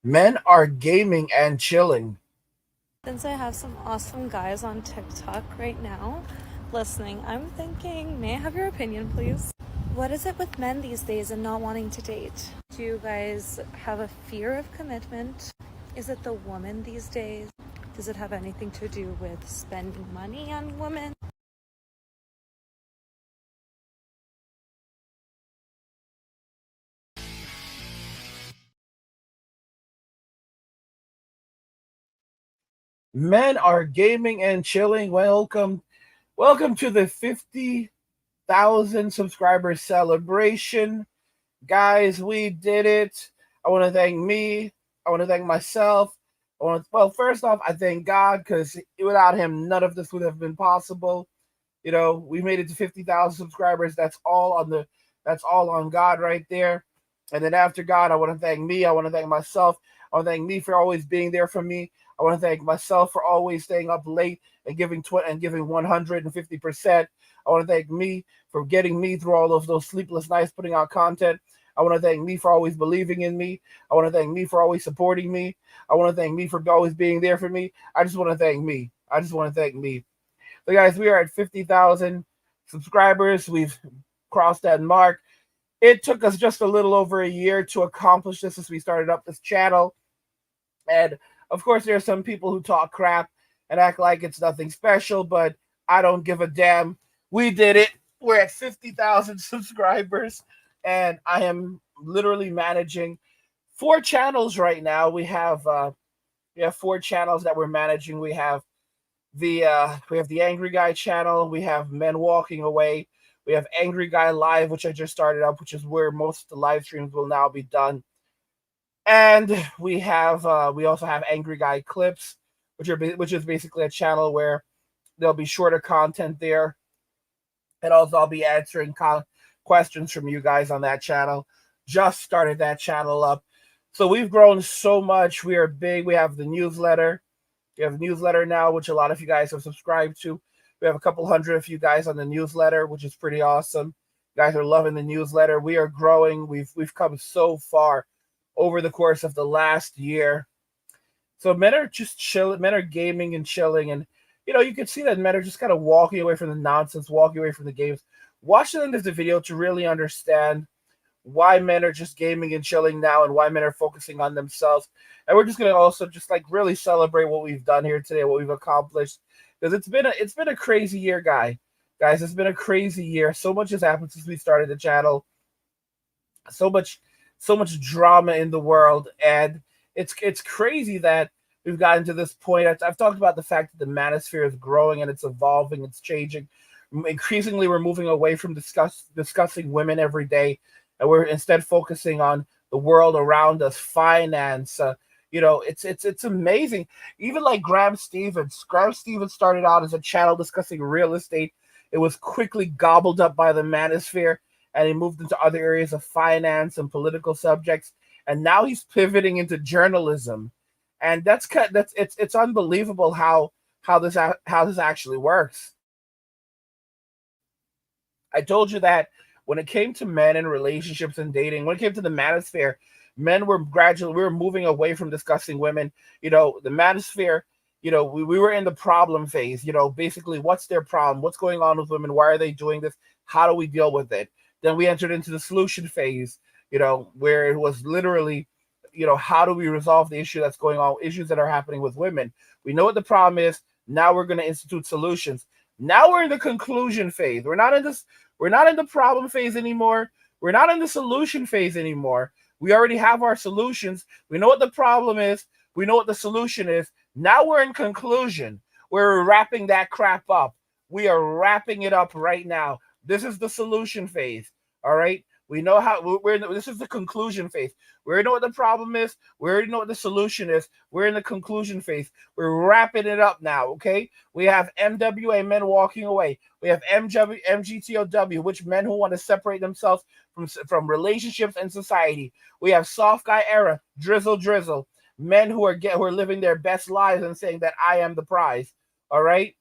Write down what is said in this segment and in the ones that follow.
Men are gaming and chilling. Since I have some awesome guys on TikTok right now listening, I'm thinking, may I have your opinion, please? What is it with men these days and not wanting to date? Do you guys have a fear of commitment? Is it the woman these days? Does it have anything to do with spending money on women? Men are gaming and chilling. Welcome to the 50,000 subscriber celebration. Guys, we did it. I want to thank me. I want to thank myself. Well, first off, I thank God because without him, none of this would have been possible. We made it to 50,000 subscribers. That's all on God right there. And then after God, I want to thank me. I want to thank myself. I want to thank me for always being there for me. I want to thank myself for always staying up late and giving 150%. I want to thank me for getting me through all of those sleepless nights putting out content. I want to thank me for always believing in me. I want to thank me for always supporting me. I want to thank me for always being there for me. I just want to thank me. I just want to thank me. So, guys, we are at 50,000 subscribers. We've crossed that mark. It took us just a little over a year to accomplish this as we started up this channel. And of course, there are some people who talk crap and act like it's nothing special, but I don't give a damn. We did it. We're at 50,000 subscribers, and I am literally managing 4 channels right now. We have 4 channels that we're managing. We have the Angry Guy channel. We have Men Walking Away. We have Angry Guy Live, which I just started up, which is where most of the live streams will now be done. And we also have Angry Guy Clips, which is basically a channel where there'll be shorter content there, and also I'll be answering questions from you guys on that channel. Just started that channel up, so we've grown so much. We are big. We have the newsletter. We have a newsletter now, which a lot of you guys have subscribed to. We have a couple hundred of you guys on the newsletter, which is pretty awesome. You guys are loving the newsletter. We are growing. We've come so far over the course of the last year. So men are just chilling. Men are gaming and chilling, and you can see that men are just kind of walking away from the nonsense, walking away from the games. Watch the end of the video to really understand why men are just gaming and chilling now and why men are focusing on themselves. And we're just going to also just like really celebrate what we've done here today, what we've accomplished, because it's been a crazy year, guys. It's been a crazy year. So much has happened since we started the channel. So much drama in the world, and it's crazy that we've gotten to this point. I've talked about the fact that the manosphere is growing and it's evolving, it's changing. Increasingly, we're moving away from discussing women every day, and we're instead focusing on the world around us, finance. It's amazing. Even like Graham Stevens. Graham Stevens started out as a channel discussing real estate. It was quickly gobbled up by the manosphere, and he moved into other areas of finance and political subjects. And now he's pivoting into journalism, and it's unbelievable how this actually works. I told you that when it came to men and relationships and dating, when it came to the manosphere, men were we were moving away from discussing women. The manosphere, we were in the problem phase. Basically, what's their problem? What's going on with women? Why are they doing this? How do we deal with it? Then we entered into the solution phase, where it was literally, how do we resolve the issue that's going on, issues that are happening with women? We know what the problem is. Now we're going to institute solutions. Now we're in the conclusion phase. We're not in the problem phase anymore. We're not in the solution phase anymore. We already have our solutions. We know what the problem is. We know what the solution is. Now we're in conclusion. We're wrapping that crap up. We are wrapping it up right now. This is the solution phase. All right. We know this is the conclusion phase. We already know what the problem is. We already know what the solution is. We're in the conclusion phase. We're wrapping it up now. Okay. We have MWA, men walking away. We have MGTOW, which men who want to separate themselves from relationships and society. We have soft guy era, Drizzle Drizzle, men who are living their best lives and saying that I am the prize. All right.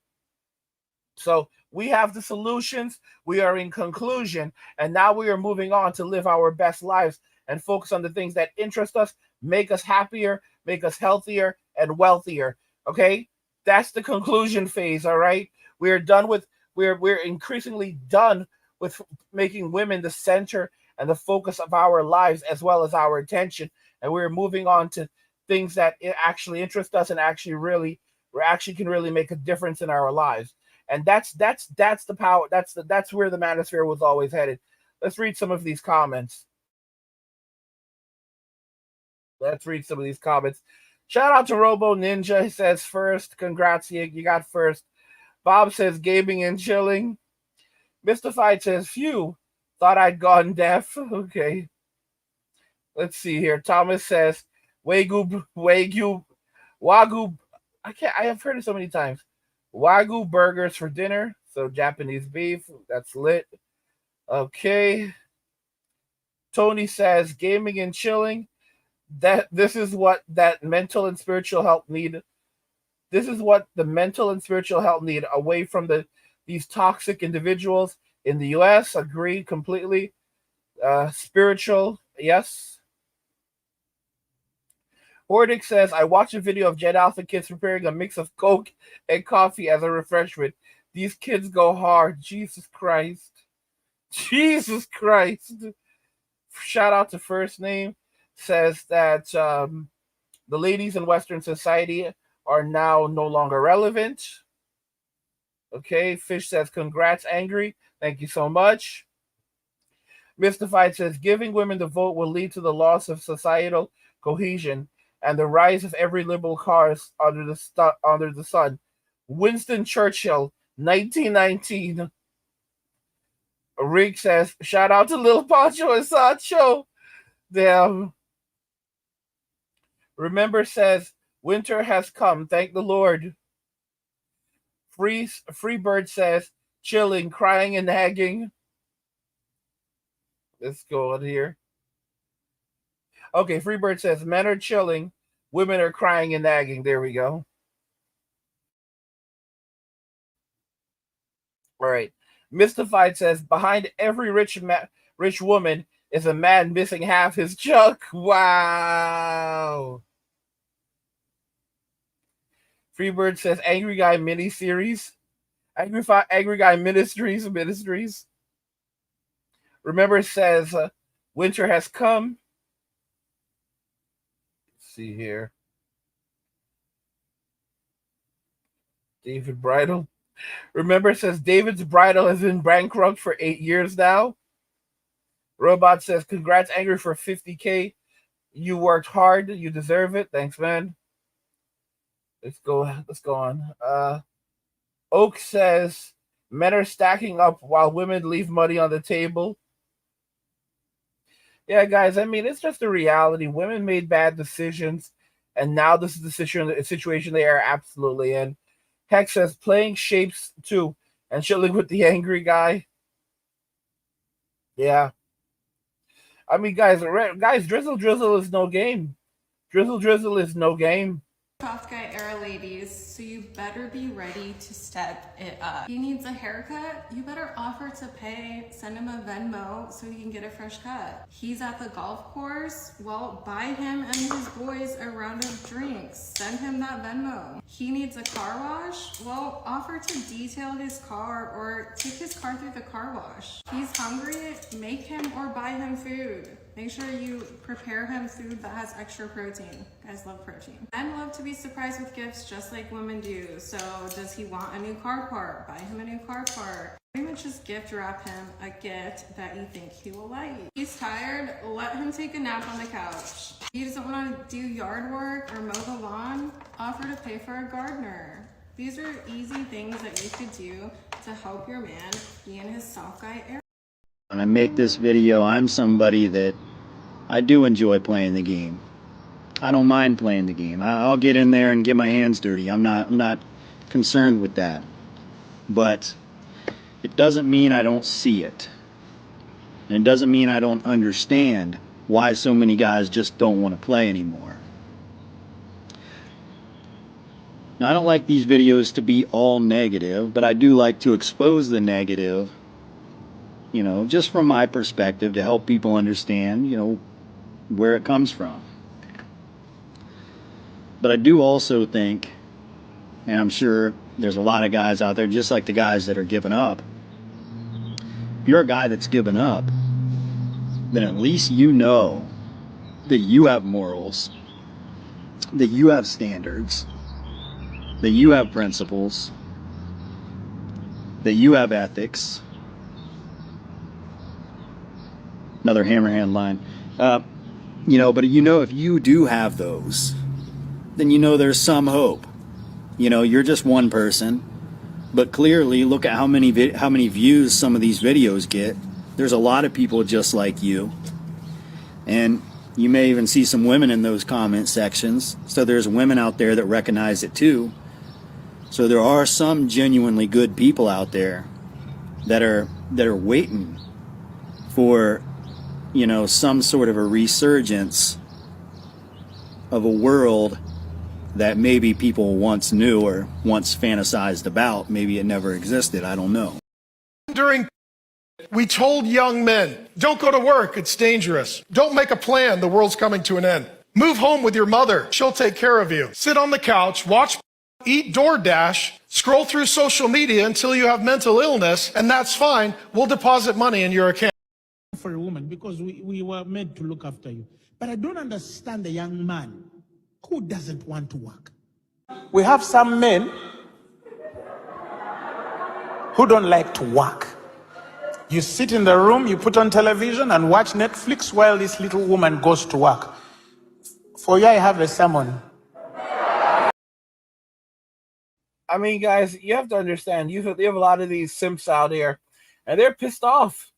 So We have the solutions. We are in conclusion. And now we are moving on to live our best lives and focus on the things that interest us, make us happier, make us healthier and wealthier. Okay? That's the conclusion phase, all right? We're done with we're increasingly done with making women the center and the focus of our lives as well as our attention. And we're moving on to things that actually interest us and actually really we actually can really make a difference in our lives. And that's the power. That's where the manosphere was always headed. Let's read some of these comments. Let's read some of these comments. Shout out to Robo Ninja. He says first, congrats, you got first. Bob says gaming and chilling. Mystified says phew, thought I'd gone deaf. Okay. Let's see here. Thomas says Wagyu Wagyu. I have heard it so many times. Wagyu burgers for dinner. So Japanese beef. That's lit. Okay. Tony says gaming and chilling. This is what that mental and spiritual help need. This is what the mental and spiritual help need away from these toxic individuals in the US. Agreed completely. Spiritual, yes. Hordick says, I watched a video of Gen Alpha kids preparing a mix of Coke and coffee as a refreshment. These kids go hard. Jesus Christ. Jesus Christ. Shout out to First Name. Says that the ladies in Western society are now no longer relevant. Okay. Fish says, congrats, Angry. Thank you so much. Mystified says, giving women the vote will lead to the loss of societal cohesion and the rise of every liberal cause under the sun. Winston Churchill, 1919. Rick says, shout out to Lil Pancho and Sancho. Damn. Remember says, winter has come, thank the Lord. Freebird says, chilling, crying, and nagging. Let's go on here. Okay, Freebird says, men are chilling, women are crying and nagging. There we go. All right. Mystified says, behind every rich woman is a man missing half his junk. Wow. Freebird says, Angry Guy miniseries. Angry Guy Ministries. Remember says, winter has come. Let's see here. David Bridal. Remember says, David's Bridal has been bankrupt for 8 years now. Robot says, congrats, Angry, for 50K. You worked hard. You deserve it. Thanks, man. Let's go on. Oak says, men are stacking up while women leave money on the table. Yeah, guys, I mean, it's just a reality. Women made bad decisions, and now this is the situation they are absolutely in. Hex says, playing shapes too, and chilling with the angry guy. Yeah. I mean, guys, Drizzle Drizzle is no game. Drizzle Drizzle is no game. Soft guy era ladies, so you better be ready to step it up. He needs a haircut, you better offer to pay, send him a Venmo so he can get a fresh cut. He's at the golf course, well, buy him and his boys a round of drinks, send him that Venmo. He needs a car wash, well, offer to detail his car or take his car through the car wash. He's hungry, make him or buy him food. Make sure you prepare him food that has extra protein. Guys love protein. Men love to be surprised with gifts just like women do. So does he want a new car part? Buy him a new car part. Pretty much just gift wrap him a gift that you think he will like. He's tired, let him take a nap on the couch. He doesn't want to do yard work or mow the lawn, offer to pay for a gardener. These are easy things that you could do to help your man be in his soft guy era. When I make this video, I'm somebody that I do enjoy playing the game. I don't mind playing the game. I'll get in there and get my hands dirty. I'm not concerned with that. But it doesn't mean I don't see it. And it doesn't mean I don't understand why so many guys just don't want to play anymore. Now, I don't like these videos to be all negative, but I do like to expose the negative, just from my perspective to help people understand, where it comes from. But I do also think, and I'm sure there's a lot of guys out there, just like the guys that are giving up. If you're a guy that's given up, then at least you know that you have morals, that you have standards, that you have principles, that you have ethics. Another hammerhand line. But if you do have those, then there's some hope. You're just one person, but clearly look at how many views some of these videos get. There's a lot of people just like you. And you may even see some women in those comment sections. So there's women out there that recognize it too. So there are some genuinely good people out there that are waiting for, some sort of a resurgence of a world that maybe people once knew or once fantasized about. Maybe it never existed. I don't know. We told young men, don't go to work, it's dangerous. Don't make a plan, the world's coming to an end. Move home with your mother, she'll take care of you. Sit on the couch, watch, eat DoorDash, scroll through social media until you have mental illness, and that's fine. We'll deposit money in your account. For a woman, because we were made to look after you. But I don't understand the young man who doesn't want to work. We have some men who don't like to work. You sit in the room, you put on television and watch Netflix while this little woman goes to work. For you, I have a sermon. I mean, guys, you have to understand, you have a lot of these simps out here, and they're pissed off.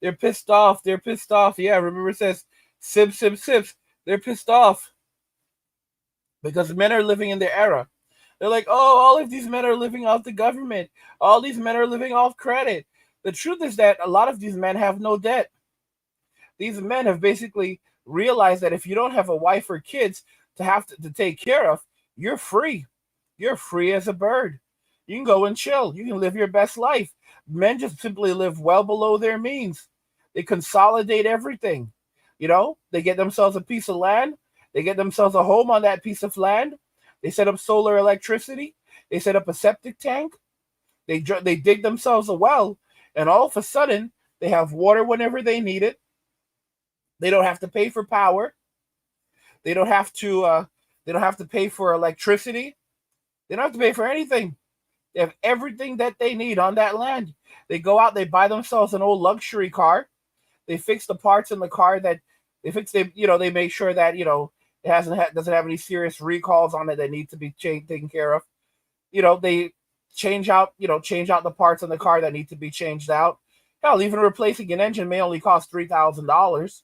They're pissed off. They're pissed off. Yeah, remember it says simps, simps, simps. They're pissed off because men are living in their era. They're like, oh, all of these men are living off the government. All these men are living off credit. The truth is that a lot of these men have no debt. These men have basically realized that if you don't have a wife or kids to have to take care of, you're free. You're free as a bird. You can go and chill. You can live your best life. Men just simply live well below their means. They consolidate everything. They get themselves a piece of land. They get themselves a home on that piece of land. They set up solar electricity. They set up a septic tank. They dig themselves a well. And all of a sudden, they have water whenever they need it. They don't have to pay for power. They don't have to pay for electricity. They don't have to pay for anything. They have everything that they need on that land. They go out, they buy themselves an old luxury car. They fix the parts in the car that they make sure that it doesn't have any serious recalls on it that need to be taken care of. They change out the parts in the car that need to be changed out. Hell, even replacing an engine may only cost $3,000.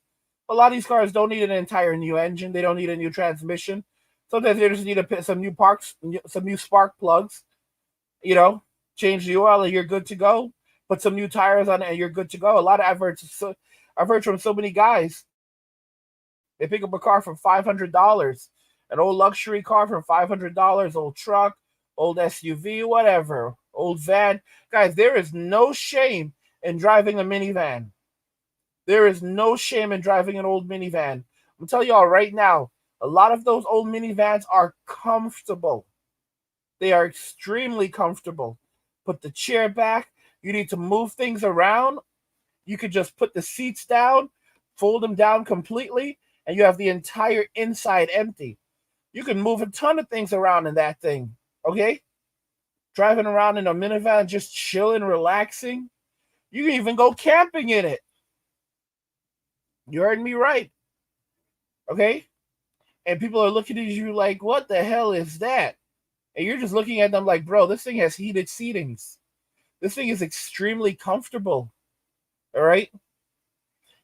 A lot of these cars don't need an entire new engine. They don't need a new transmission. Sometimes they just need to put some new spark plugs. Change the oil and you're good to go. Put some new tires on it and you're good to go. A lot of I've heard from so many guys. They pick up a car for $500, an old luxury car for $500, old truck, old SUV, whatever, old van. Guys, there is no shame in driving a minivan. There is no shame in driving an old minivan. I'm going to tell y'all right now, a lot of those old minivans are comfortable. They are extremely comfortable. Put the chair back. You need to move things around. You could just put the seats down, fold them down completely, and you have the entire inside empty. You can move a ton of things around in that thing, okay? Driving around in a minivan, just chilling, relaxing. You can even go camping in it. You heard me right, okay? And people are looking at you like, what the hell is that? And you're just looking at them like, bro, this thing has heated seatings. This thing is extremely comfortable, all right?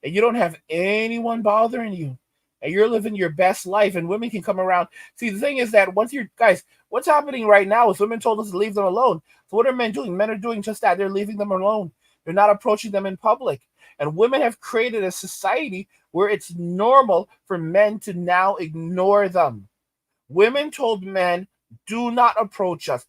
And you don't have anyone bothering you. And you're living your best life, and women can come around. See, the thing is that what's happening right now is women told us to leave them alone. So what are men doing? Men are doing just that. They're leaving them alone. They're not approaching them in public. And women have created a society where it's normal for men to now ignore them. Women told men, Do not approach us.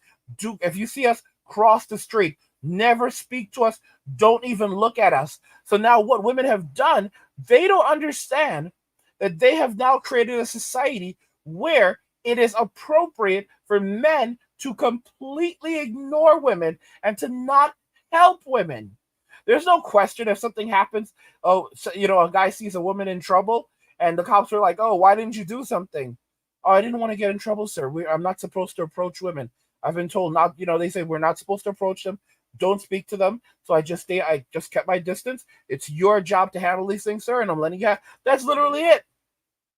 If you see us cross the street, never speak to us. Don't even look at us. So now what women have done, they don't understand that they have now created a society where it is appropriate for men to completely ignore women and to not help women. There's no question if something happens. Oh, so, a guy sees a woman in trouble, and the cops are like, "Oh, why didn't you do something?" "Oh, I didn't want to get in trouble, sir. I'm not supposed to approach women. I've been told not. They say we're not supposed to approach them. Don't speak to them. So I just kept my distance. It's your job to handle these things, sir, and I'm letting you have." That's literally it.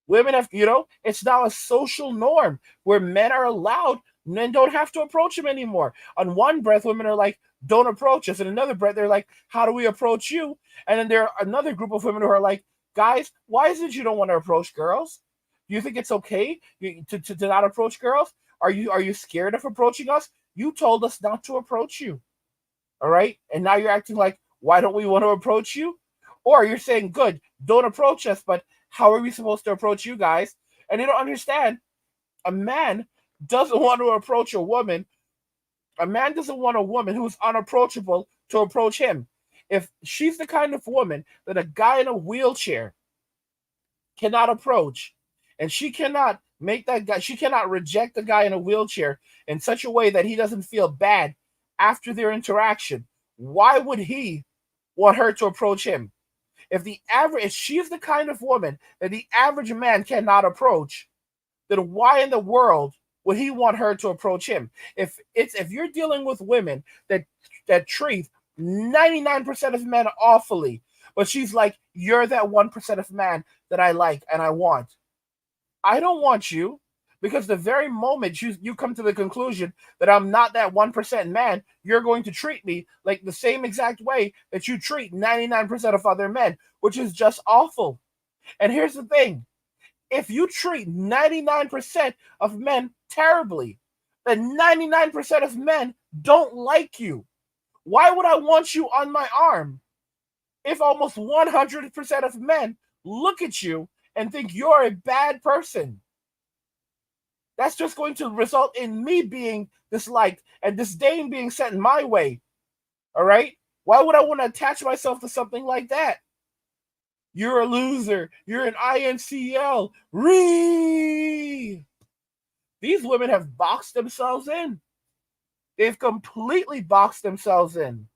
Women have, it's now a social norm where men are allowed, men don't have to approach them anymore. On one breath, women are like, "Don't approach us." In another breath, they're like, "How do we approach you?" And then there are another group of women who are like, "Guys, why is it you don't want to approach girls? Do you think it's okay to not approach girls? Are you scared of approaching us? You told us not to approach you. All right? And now you're acting like, why don't we want to approach you?" Or you're saying, "Good, don't approach us, but how are we supposed to approach you guys?" And they don't understand. A man doesn't want to approach a woman. A man doesn't want a woman who's unapproachable to approach him. If she's the kind of woman that a guy in a wheelchair cannot approach, and she cannot she cannot reject the guy in a wheelchair in such a way that he doesn't feel bad after their interaction, why would he want her to approach him? If she's the kind of woman that the average man cannot approach, then why in the world would he want her to approach him? If you're dealing with women that treat 99% of men awfully, but she's like, "You're that 1% of man that I like and I want." I don't want you, because the very moment you come to the conclusion that I'm not that 1% man, you're going to treat me like the same exact way that you treat 99% of other men, which is just awful. And here's the thing. If you treat 99% of men terribly, then 99% of men don't like you. Why would I want you on my arm if almost 100% of men look at you and think you're a bad person? That's just going to result in me being disliked and disdain being sent my way. All right? Why would I want to attach myself to something like that? You're a loser. You're an INCL. These women have boxed themselves in. They've completely boxed themselves in.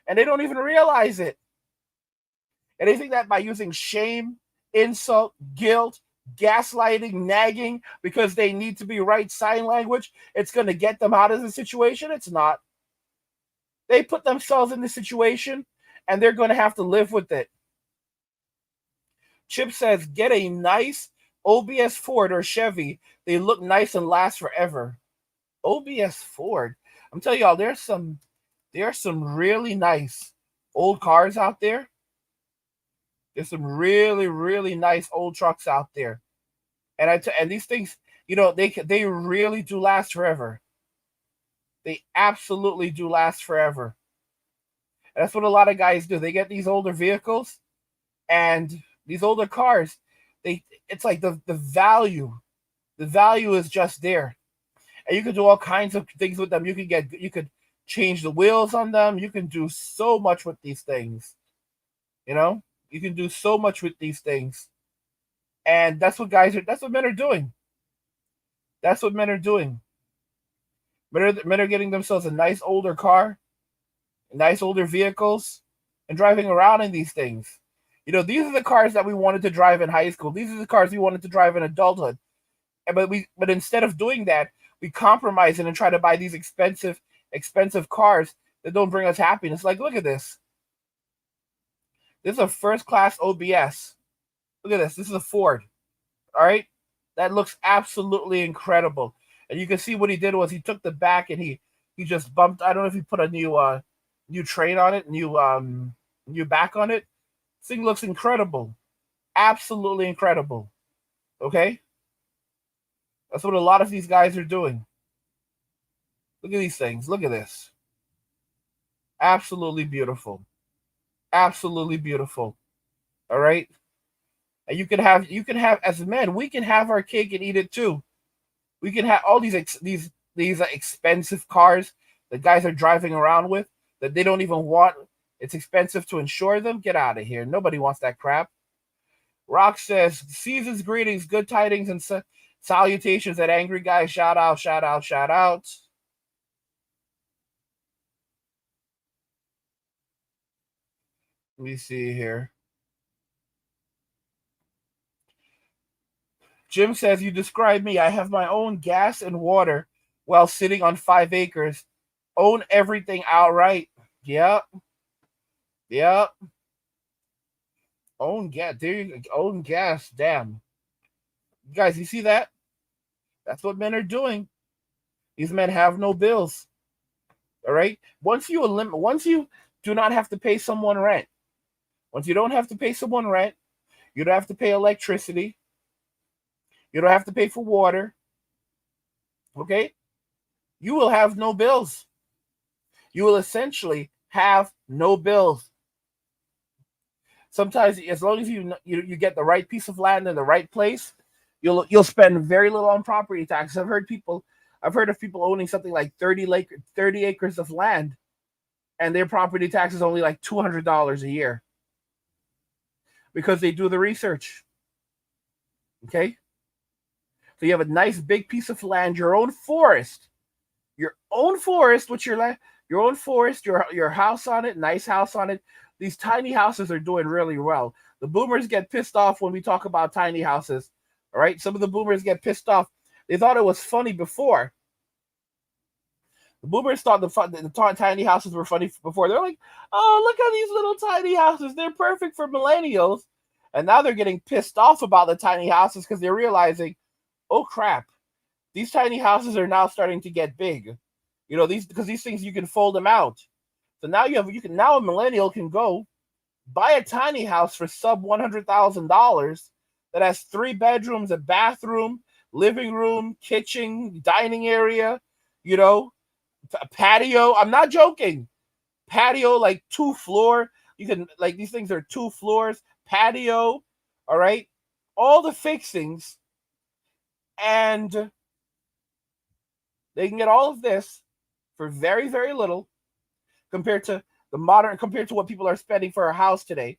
And they don't even realize it. And they think that by using shame, insult, guilt, gaslighting, nagging, because they need to be right sign language, it's going to get them out of the situation. It's not. They put themselves in the situation, and they're going to have to live with it. Chip says, "Get a nice OBS Ford or Chevy. They look nice and last forever." OBS Ford. I'm telling y'all, there are some really nice old cars out there. There's some really, really nice old trucks out there. And these things, they really do last forever. They absolutely do last forever. And that's what a lot of guys do. They get these older vehicles and these older cars. It's like the value is just there. And you can do all kinds of things with them. You could change the wheels on them. You can do so much with these things. You can do so much with these things. And that's what men are doing. That's what men are doing. Men are getting themselves a nice older car, nice older vehicles, and driving around in these things. These are the cars that we wanted to drive in high school. These are the cars we wanted to drive in adulthood. But instead of doing that, we compromise and try to buy these expensive cars that don't bring us happiness. Like, look at this. This is a first-class OBS. Look at this. This is a Ford. All right? That looks absolutely incredible. And you can see what he did was he took the back and he just bumped. I don't know if he put a new train on it, new back on it. This thing looks incredible. Absolutely incredible. Okay? That's what a lot of these guys are doing. Look at these things. Look at this. Absolutely beautiful. Absolutely beautiful. All right? And you can have as men, we can have our cake and eat it too. We can have all these expensive cars that guys are driving around with that they don't even want. It's expensive to insure them. Get out of here. Nobody wants that crap. Rock says, season's greetings, good tidings, and salutations at Angry Guy. Shout out, shout out, shout out. Let me see here. Jim says, you describe me. I have my own gas and water while sitting on 5 acres. Own everything outright. Yep. Yep. Own gas. There you go. Own gas. Damn. Guys, you see that? That's what men are doing. These men have no bills. All right? Once you do not have to pay someone rent, once you don't have to pay someone rent, you don't have to pay electricity, you don't have to pay for water, okay? You will have no bills. You will essentially have no bills. Sometimes, as long as you get the right piece of land in the right place, you'll spend very little on property taxes. I've heard of people owning something like 30 acres of land, and their property tax is only like $200 a year because they do the research. Okay, so you have a nice big piece of land, your own forest with your own forest, your house on it, nice house on it. These tiny houses are doing really well. The boomers get pissed off when we talk about tiny houses. All right, some of the boomers get pissed off. They thought it was funny before. The boomers thought the tiny houses were funny before. They're like, oh, look at these little tiny houses. They're perfect for millennials. And now they're getting pissed off about the tiny houses because they're realizing, oh crap, these tiny houses are now starting to get big. You know, because these things you can fold them out. So now now a millennial can go buy a tiny house for sub $100,000 that has 3 bedrooms, a bathroom, living room, kitchen, dining area, you know, a patio. I'm not joking. Patio, like 2 floor. You can, like, these things are 2 floors, patio, all right? All the fixings. And they can get all of this for very, very little compared to what people are spending for a house today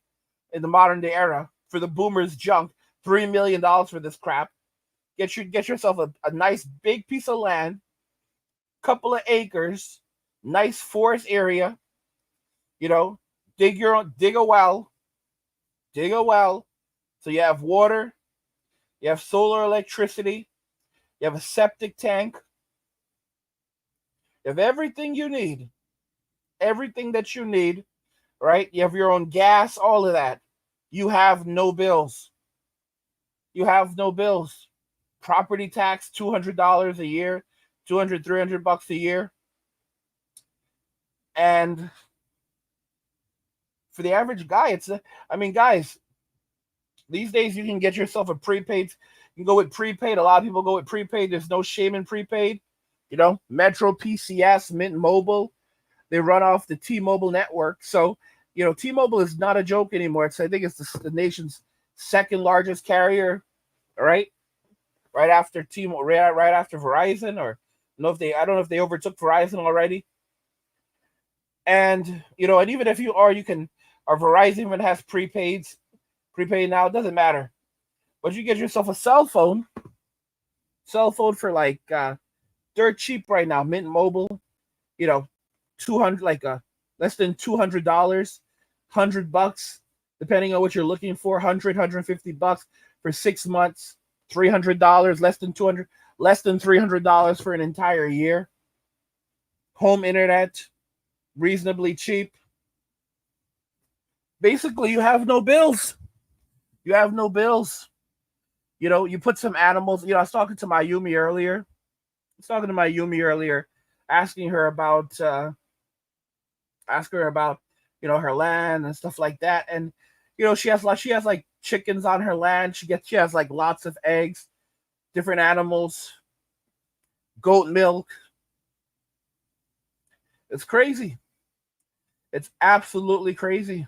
in the modern day era for the boomers junk. $3 million for this crap. Get yourself a nice big piece of land, couple of acres, nice forest area. You know, dig a well. So you have water, you have solar electricity, you have a septic tank, you have everything you need. Everything that you need, right? You have your own gas, all of that. You have no bills. You have no bills. Property tax, $200 a year, $300 a year. And for the average guy, guys, these days you can get yourself a prepaid. You can go with prepaid. A lot of people go with prepaid. There's no shame in prepaid. You know, Metro, PCS, Mint Mobile. They run off the T-Mobile network. So, you know, T-Mobile is not a joke anymore. I think it's the nation's second largest carrier, right? Right after T-Mobile, right after Verizon, or I don't know if they overtook Verizon already. And, you know, and even if Verizon even has prepaid now, it doesn't matter. But you get yourself a cell phone for like dirt cheap right now, Mint Mobile, you know, 200, like less than $200, $100, depending on what you're looking for, $150 for 6 months, $300, less than $300 for an entire year. Home internet, reasonably cheap. Basically, you have no bills. You have no bills. You know, you put some animals. You know, I was talking to Mayumi earlier. Asking her about you know, her land and stuff like that. And you know, she has like chickens on her land. She has like lots of eggs, different animals, goat milk. It's crazy. It's absolutely crazy.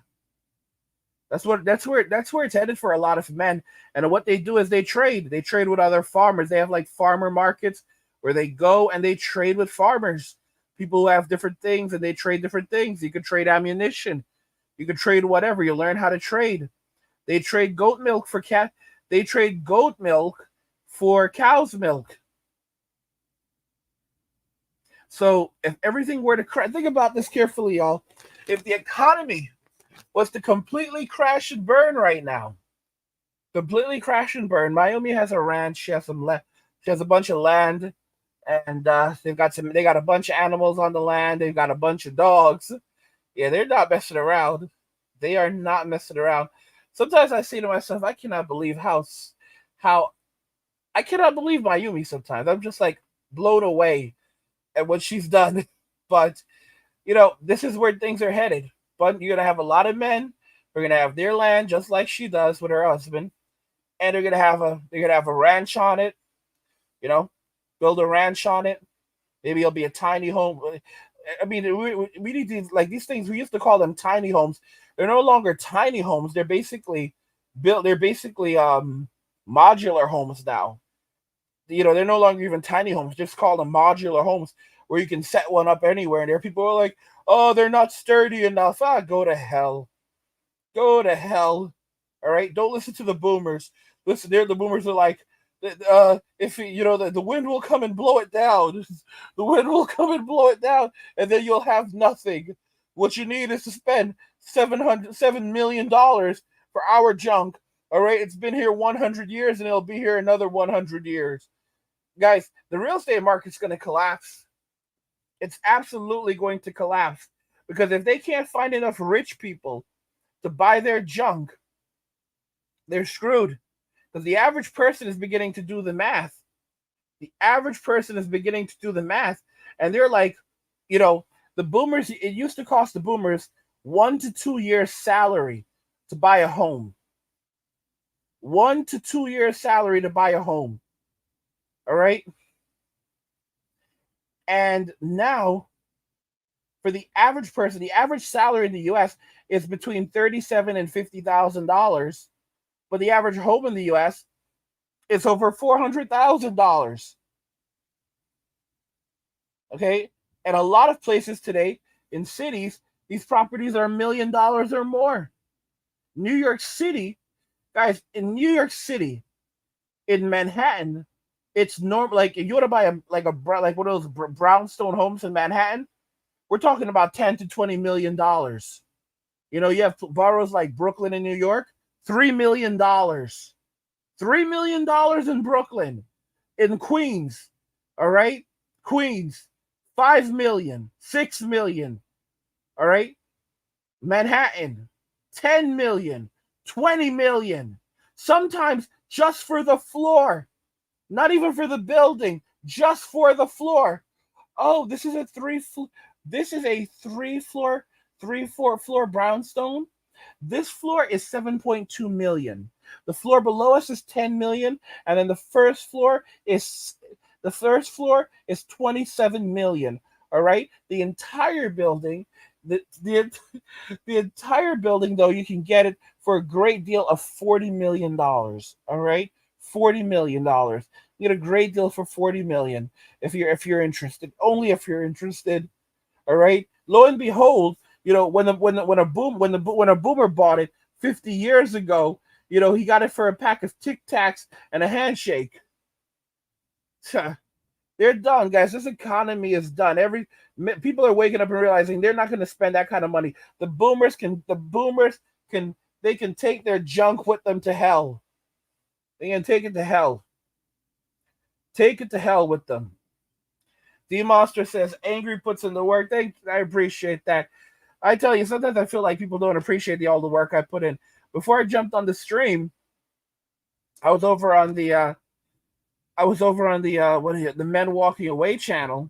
That's where it's headed for a lot of men. And what they do is they trade. They trade with other farmers. They have like farmer markets where they go and they trade with farmers. People who have different things and they trade different things. You could trade ammunition. You could trade whatever. You learn how to trade. They trade goat milk for cat. They trade goat milk for cow's milk. So if everything were to crash, think about this carefully, y'all. If the economy was to completely crash and burn right now, completely crash and burn. Miami has a ranch. She has some land. She has a bunch of land, and they got a bunch of animals on the land. They've got a bunch of dogs. Yeah, they're not messing around. They are not messing around. Sometimes I say to myself, I cannot believe how I cannot believe Mayumi sometimes. I'm just like blown away at what she's done. But, this is where things are headed. But you're going to have a lot of men. They're going to have their land just like she does with her husband. And they're going to have a ranch on it, build a ranch on it. Maybe it'll be a tiny home. I mean, we need these things. We used to call them tiny homes. They're no longer tiny homes. They're basically modular homes now. They're no longer even tiny homes. Just call them modular homes where you can set one up anywhere. And there are people who are like, oh, they're not sturdy enough. Go to hell. Go to hell. All right. Don't listen to the boomers. Listen, the boomers are like, if the wind will come and blow it down. The wind will come and blow it down, and then you'll have nothing. What you need is to spend $7 million for our junk. All right, it's been here 100 years, and it'll be here another 100 years. Guys, the real estate market's going to collapse. It's absolutely going to collapse because if they can't find enough rich people to buy their junk, they're screwed. Because the average person is beginning to do the math. The average person is beginning to do the math. And they're like, the boomers, it used to cost the boomers 1 to 2 years salary to buy a home. 1 to 2 years salary to buy a home. All right? And now, for the average person, the average salary in the U.S. is between $37,000 and $50,000. But the average home in the U.S. is over $400,000. Okay? And a lot of places today, in cities, these properties are $1 million or more. New York City, guys, in New York City, in Manhattan, it's normal. Like, if you want to buy one of those brownstone homes in Manhattan, we're talking about $10 to $20 million. You have boroughs like Brooklyn in New York, $3 million. $3 million in Brooklyn. In Queens, all right? Queens, $5 million, $6 million, all right? Manhattan, $10 million, $20 million. Sometimes just for the floor. Not even for the building, just for the floor. Oh, this is a three-four floor brownstone. This floor is $7.2 million. The floor below us is $10 million, and then the first floor is $27 million. All right, the entire building, the entire building, though, you can get it for a great deal of $40 million. All right, $40 million. You get a great deal for $40 million if you're interested. Only if you're interested. All right. Lo and behold, when a boomer bought it 50 years ago, he got it for a pack of Tic Tacs and a handshake. They're done, guys. This economy is done. People are waking up and realizing they're not going to spend that kind of money. The boomers can take their junk with them to hell. They can take it to hell. Take it to hell with them. D-Monster says, angry puts in the work. I appreciate that. I tell you, sometimes I feel like people don't appreciate all the work I put in. Before I jumped on the stream, I was over on the the Men Walking Away channel,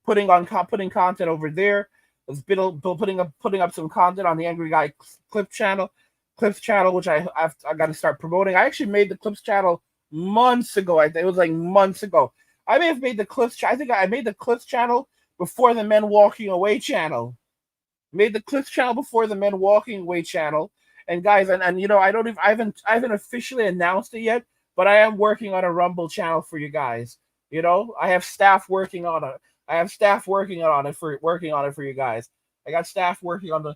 putting content over there. I was putting up some content on the Angry Guy Clips channel, which I've got to start promoting. I actually made the Clips channel months ago. I think it was like months ago. I may have made the Clips. I think I made the Clips channel before the Men Walking Away channel. Made the Clips channel before the Men Walking Away channel, And guys, and you know, I haven't officially announced it yet, but I am working on a Rumble channel for you guys. You know, I have staff working on it. I have staff working on it for you guys. I got staff working on the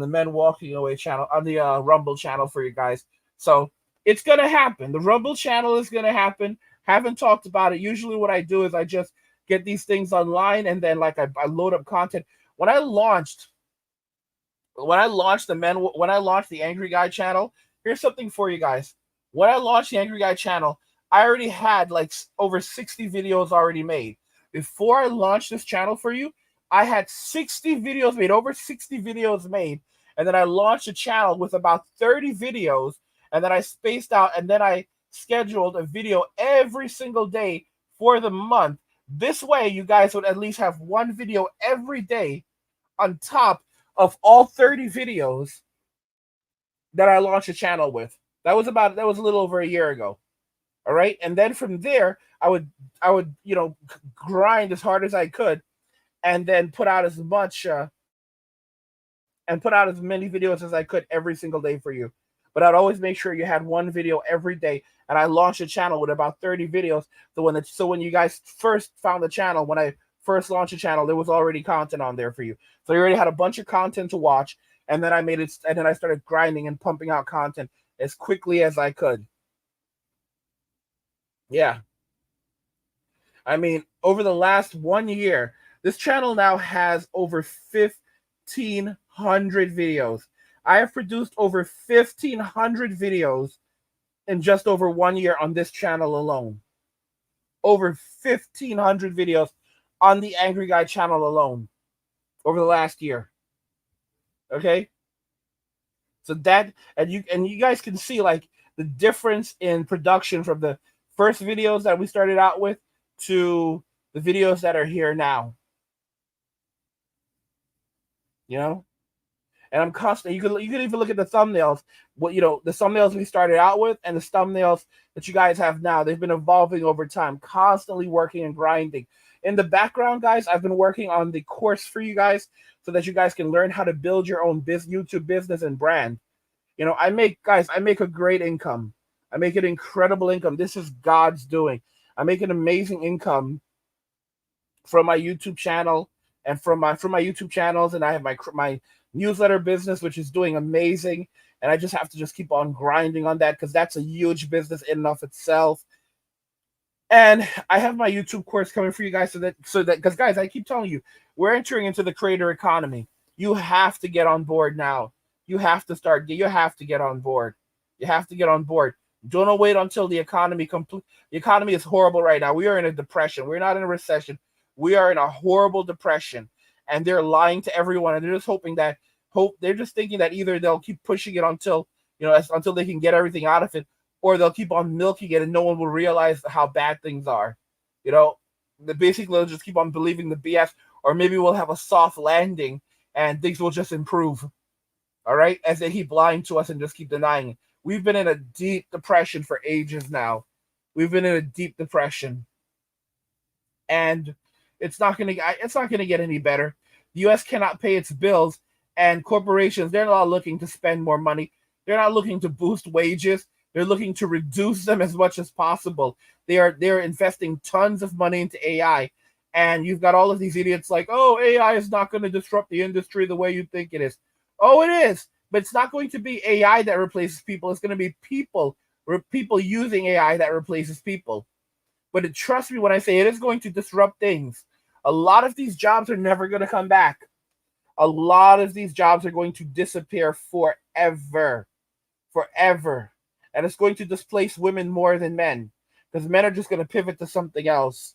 Men Walking Away channel, on the Rumble channel for you guys. So it's gonna happen. The Rumble channel is gonna happen. Haven't talked about it. Usually, what I do is I just get these things online, and then like I load up content. When I launched the Angry Guy channel, here's something for you guys. When I launched the Angry Guy channel, I already had like over 60 videos already made. Before I launched this channel for you, I had 60 videos made, over 60 videos made, and then I launched a channel with about 30 videos, and then I spaced out, and then I scheduled a video every single day for the month. This way, you guys would at least have one video every day on top of all 30 videos that I launched a channel with. That was a little over a year ago. All right. And then from there, I would, you know, grind as hard as I could, and then put out as many videos as I could every single day for you. But I'd always make sure you had one video every day. And I launched a channel with about 30 videos. So when you guys first found the channel, when I first launched a channel, there was already content on there for you. So you already had a bunch of content to watch. And then I started grinding and pumping out content as quickly as I could. Yeah. I mean, over the last 1 year, this channel now has over 1,500 videos. I have produced over 1,500 videos in just over 1 year on this channel alone. Over 1,500 videos on the Angry Guy channel alone over the last year. Okay? So that, and you guys can see like the difference in production from the first videos that we started out with to the videos that are here now. You know? And I'm constantly, you can even look at the thumbnails. What, you know, the thumbnails we started out with and the thumbnails that you guys have now, they've been evolving over time, constantly working and grinding. In the background, guys, I've been working on the course for you guys so that you guys can learn how to build your own YouTube business and brand. You know, I make a great income. I make an incredible income. This is God's doing. I make an amazing income from my YouTube channel and from my YouTube channels, and I have my newsletter business, which is doing amazing. And I just have to just keep on grinding on that because that's a huge business in and of itself. And I have my YouTube course coming for you guys so that because guys, I keep telling you, we're entering into the creator economy. You have to get on board now. You have to get on board. You have to get on board. Don't wait until the economy The economy is horrible right now. We are in a depression. We're not in a recession. We are in a horrible depression. And they're lying to everyone, and they're just they're just thinking that either they'll keep pushing it until they can get everything out of it, or they'll keep on milking it and no one will realize how bad things are. You know, basically they'll just keep on believing the BS, or maybe we'll have a soft landing and things will just improve. All right, as they keep lying to us and just keep denying it. We've been in a deep depression for ages now. We've been in a deep depression, and it's not gonna get any better. The U.S. cannot pay its bills, and corporations, they're not looking to spend more money. They're not looking to boost wages. They're looking to reduce them as much as possible. They're investing tons of money into AI, and you've got all of these idiots like, oh, AI is not going to disrupt the industry the way you think it is. Oh, it is, but it's not going to be AI that replaces people. It's going to be people using AI that replaces people. But trust me when I say it is going to disrupt things. A lot of these jobs are never going to come back. A lot of these jobs are going to disappear forever. Forever. And it's going to displace women more than men, because men are just going to pivot to something else.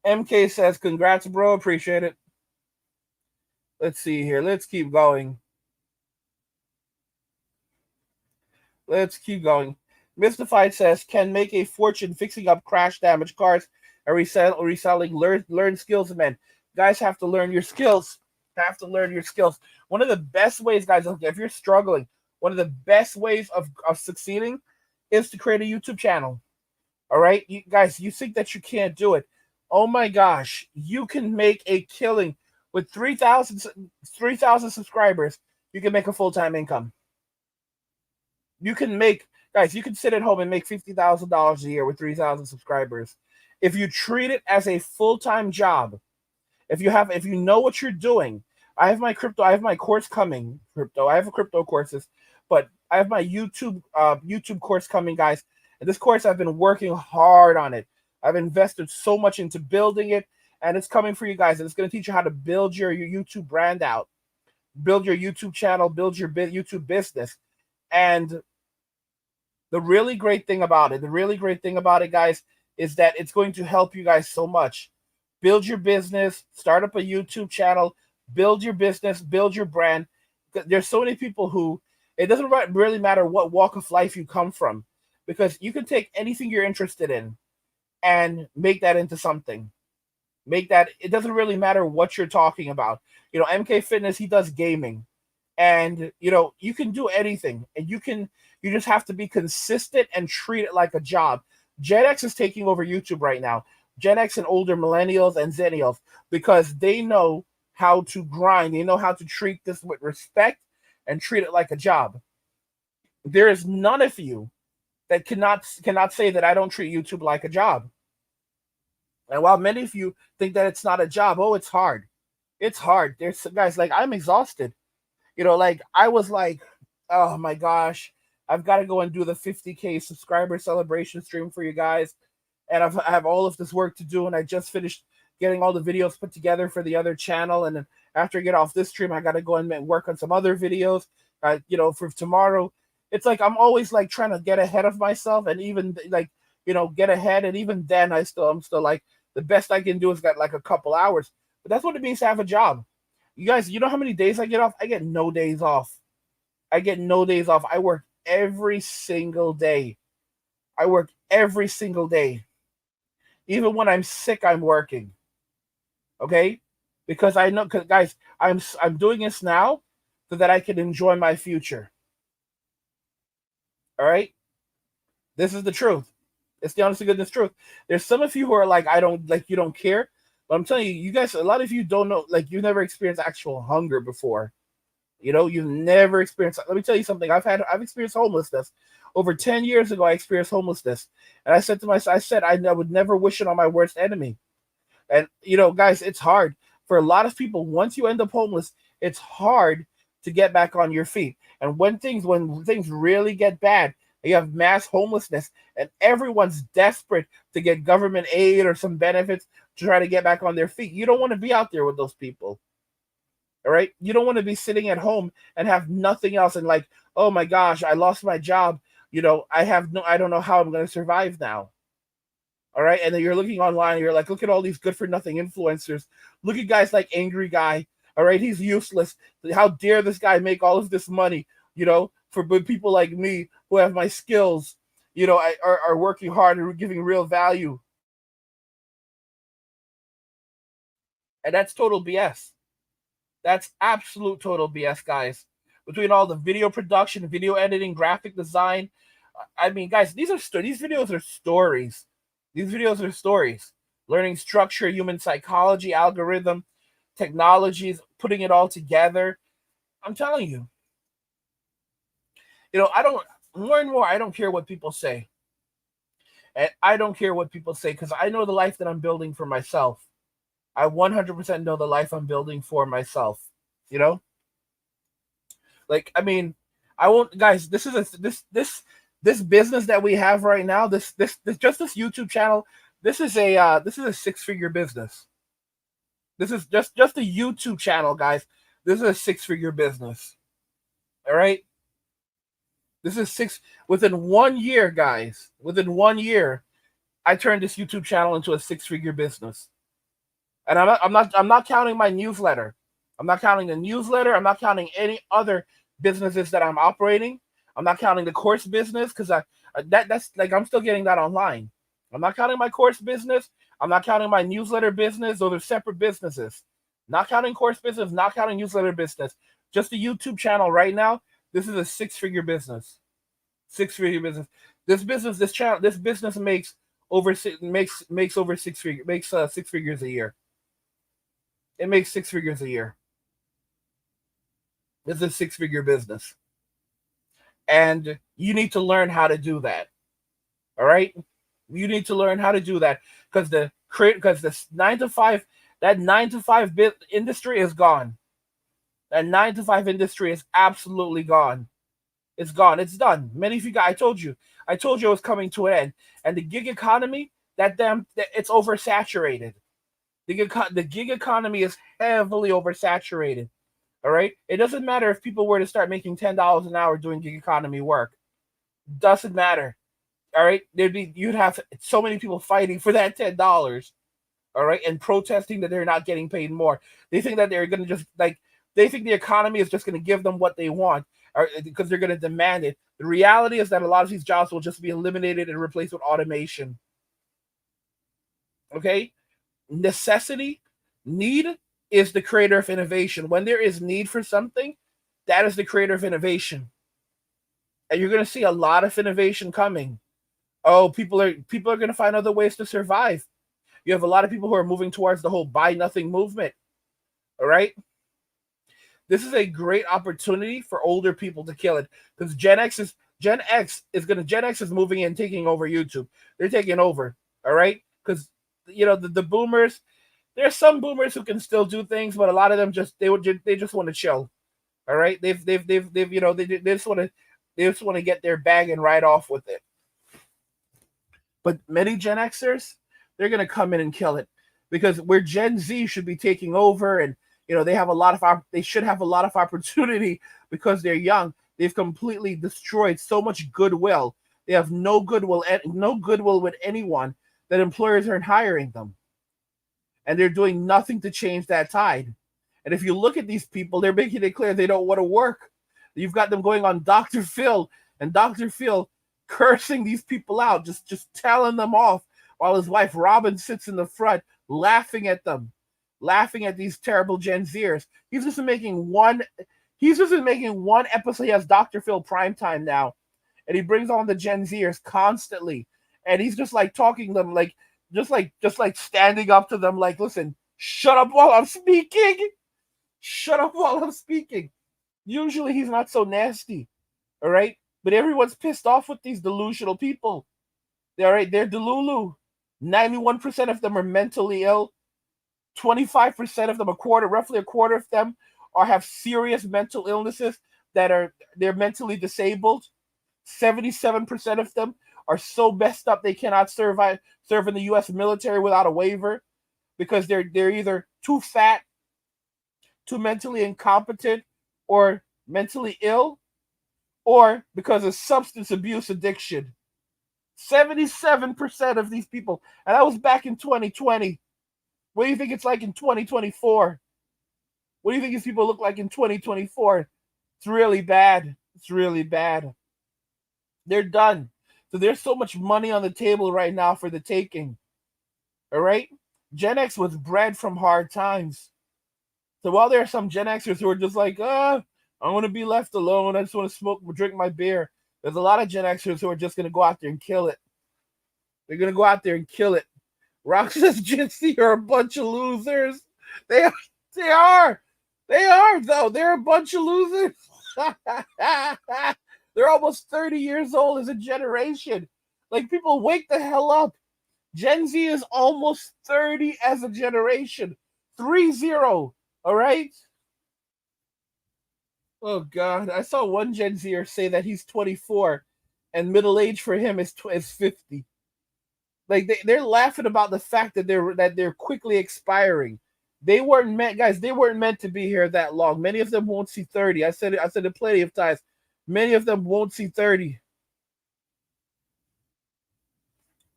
MK says, congrats, bro. Appreciate it. Let's see here. Let's keep going. Mystified says, can make a fortune fixing up crash damaged cars and reselling learn skills, men. Guys have to learn your skills. One of the best ways, guys, if you're struggling, one of the best ways of succeeding is to create a YouTube channel. All right, you guys, you think that you can't do it. Oh my gosh, you can make a killing with 3,000 subscribers. you can make a full-time income. You can make, guys, you can sit at home and make $50,000 a year with 3,000 subscribers. If you treat it as a full-time job, if you know what you're doing. I have my course coming, crypto. I have crypto courses, but I have my YouTube course coming, guys. And this course, I've been working hard on it. I've invested so much into building it, and it's coming for you guys. And it's going to teach you how to build your YouTube brand out, build your YouTube channel, build your YouTube business. And the really great thing about it, guys, is that it's going to help you guys so much. Build your business, start up a YouTube channel, build your business, build your brand. There's so many people who, it doesn't really matter what walk of life you come from, because you can take anything you're interested in and make that into something. It doesn't really matter what you're talking about. MK Fitness, he does gaming. And, you can do anything. And you just have to be consistent and treat it like a job. Gen X is taking over YouTube right now. Gen X and older millennials and zennials, because they know how to grind. They know how to treat this with respect and treat it like a job. There is none of you that cannot say that I don't treat YouTube like a job. And while many of you think that it's not a job, it's hard. It's hard. There's guys, like, I'm exhausted. Like, I was like, oh my gosh, I've got to go and do the 50K subscriber celebration stream for you guys. And I have all of this work to do, and I just finished getting all the videos put together for the other channel. And then after I get off this stream, I got to go and work on some other videos, for tomorrow. It's like I'm always like trying to get ahead of myself, and even like, get ahead. And even then, I'm still like, the best I can do is got like a couple hours. But that's what it means to have a job. You guys, you know how many days I get off? I get no days off. I work every single day. Even when I'm sick, I'm working. Okay? Because I know, guys, I'm doing this now so that I can enjoy my future. All right? This is the truth. It's the honest to goodness truth. There's some of you who are like, you don't care. But I'm telling you, you guys, a lot of you don't know, like, you've never experienced actual hunger before. You've never experienced. Let me tell you something. I've experienced homelessness. Over 10 years ago, I experienced homelessness. And I said to myself, I would never wish it on my worst enemy. And, guys, it's hard. For a lot of people, once you end up homeless, it's hard to get back on your feet. And when things really get bad, you have mass homelessness, and everyone's desperate to get government aid or some benefits to try to get back on their feet. You don't want to be out there with those people. All right? You don't want to be sitting at home and have nothing else and like, oh my gosh, I lost my job. I don't know how I'm going to survive now. All right? And then you're looking online, and you're like, look at all these good for nothing influencers. Look at guys like Angry Guy. All right? He's useless. How dare this guy make all of this money, for people like me who have my skills, are working hard and giving real value. And that's total BS. That's absolute total BS, guys. Between all the video production, video editing, graphic design, I mean, guys, these videos are stories. These videos are stories. Learning structure, human psychology, algorithm, technologies, putting it all together. I'm telling you. More and more, I don't care what people say. And I don't care what people say, because I know the life that I'm building for myself. I 100% know the life I'm building for myself. Like, I mean, I won't, guys. This this business that we have right now. This YouTube channel. This is a 6-figure business. This is just a YouTube channel, guys. This is a 6-figure business. All right. This is within 1 year, guys. Within 1 year, I turned this YouTube channel into a 6-figure business. And I'm not counting my newsletter. I'm not counting the newsletter. I'm not counting any other businesses that I'm operating. I'm not counting the course business, because that's like, I'm still getting that online. I'm not counting my course business. I'm not counting my newsletter business. Those are separate businesses. Not counting course business, not counting newsletter business. Just the YouTube channel right now. This is a 6-figure business. 6-figure business. This business makes over 6 figures. Makes 6 figures a year. It makes 6 figures a year. It's a six-figure business. And you need to learn how to do that. All right? You need to learn how to do that because the 9 to 5, that 9 to 5 bit industry is gone. That 9 to 5 industry is absolutely gone. It's gone. It's done. Many of you guys, I told you it was coming to an end. And the gig economy, it's oversaturated. The gig economy is heavily oversaturated. All right. It doesn't matter if people were to start making $10 an hour doing gig economy work. Doesn't matter. All right. You'd have so many people fighting for that $10. All right, and protesting that they're not getting paid more. They think that they're going to just they think the economy is just going to give them what they want, or because they're going to demand it. The reality is that a lot of these jobs will just be eliminated and replaced with automation. Okay, need is the creator of innovation. When there is need for something, that is the creator of innovation, and you're going to see a lot of innovation coming. Oh, people are going to find other ways to survive. You have a lot of people who are moving towards the whole buy nothing movement. All right. This is a great opportunity for older people to kill it because Gen X is moving in, taking over YouTube. They're taking over. All right. Because, the boomers, there's some boomers who can still do things, but a lot of them they just want to chill. All right. They just want to get their bag and ride off with it. But many Gen Xers, they're going to come in and kill it because where Gen Z should be taking over and, they should have a lot of opportunity because they're young. They've completely destroyed so much goodwill. They have no goodwill with anyone that employers aren't hiring them. And they're doing nothing to change that tide. And if you look at these people, they're making it clear they don't want to work. You've got them going on Dr. Phil and Dr. Phil cursing these people out, just telling them off. While his wife Robin sits in the front laughing at them, laughing at these terrible Gen Zers. He's just making one episode. He has Dr. Phil Primetime now, and he brings on the Gen Zers constantly. And he's just talking to them just standing up to them listen, shut up while I'm speaking. Shut up while I'm speaking. Usually he's not so nasty. All right? But everyone's pissed off with these delusional people. They're delulu. 91% of them are mentally ill. 25% of them, roughly a quarter of them, have serious mental illnesses they're mentally disabled. 77% of them are so messed up they cannot serve in the U.S. military without a waiver because they're either too fat, too mentally incompetent, or mentally ill, or because of substance abuse addiction. 77% of these people, and that was back in 2020. What do you think it's like in 2024? What do you think these people look like in 2024? It's really bad. It's really bad. They're done. So there's so much money on the table right now for the taking. All right? Gen X was bred from hard times. So while there are some Gen Xers who are just I want to be left alone. I just want to drink my beer. There's a lot of Gen Xers who are just going to go out there and kill it. They're going to go out there and kill it. Rock says Gen Z are a bunch of losers. They are, though. They're a bunch of losers. They're almost 30 years old as a generation. People, wake the hell up. Gen Z is almost 30 as a generation. 30. All right? Oh, God. I saw one Gen Zer say that he's 24 and middle age for him is 50. They're laughing about the fact that they're quickly expiring. They weren't meant to be here that long. Many of them won't see 30. I said it plenty of times. Many of them won't see 30.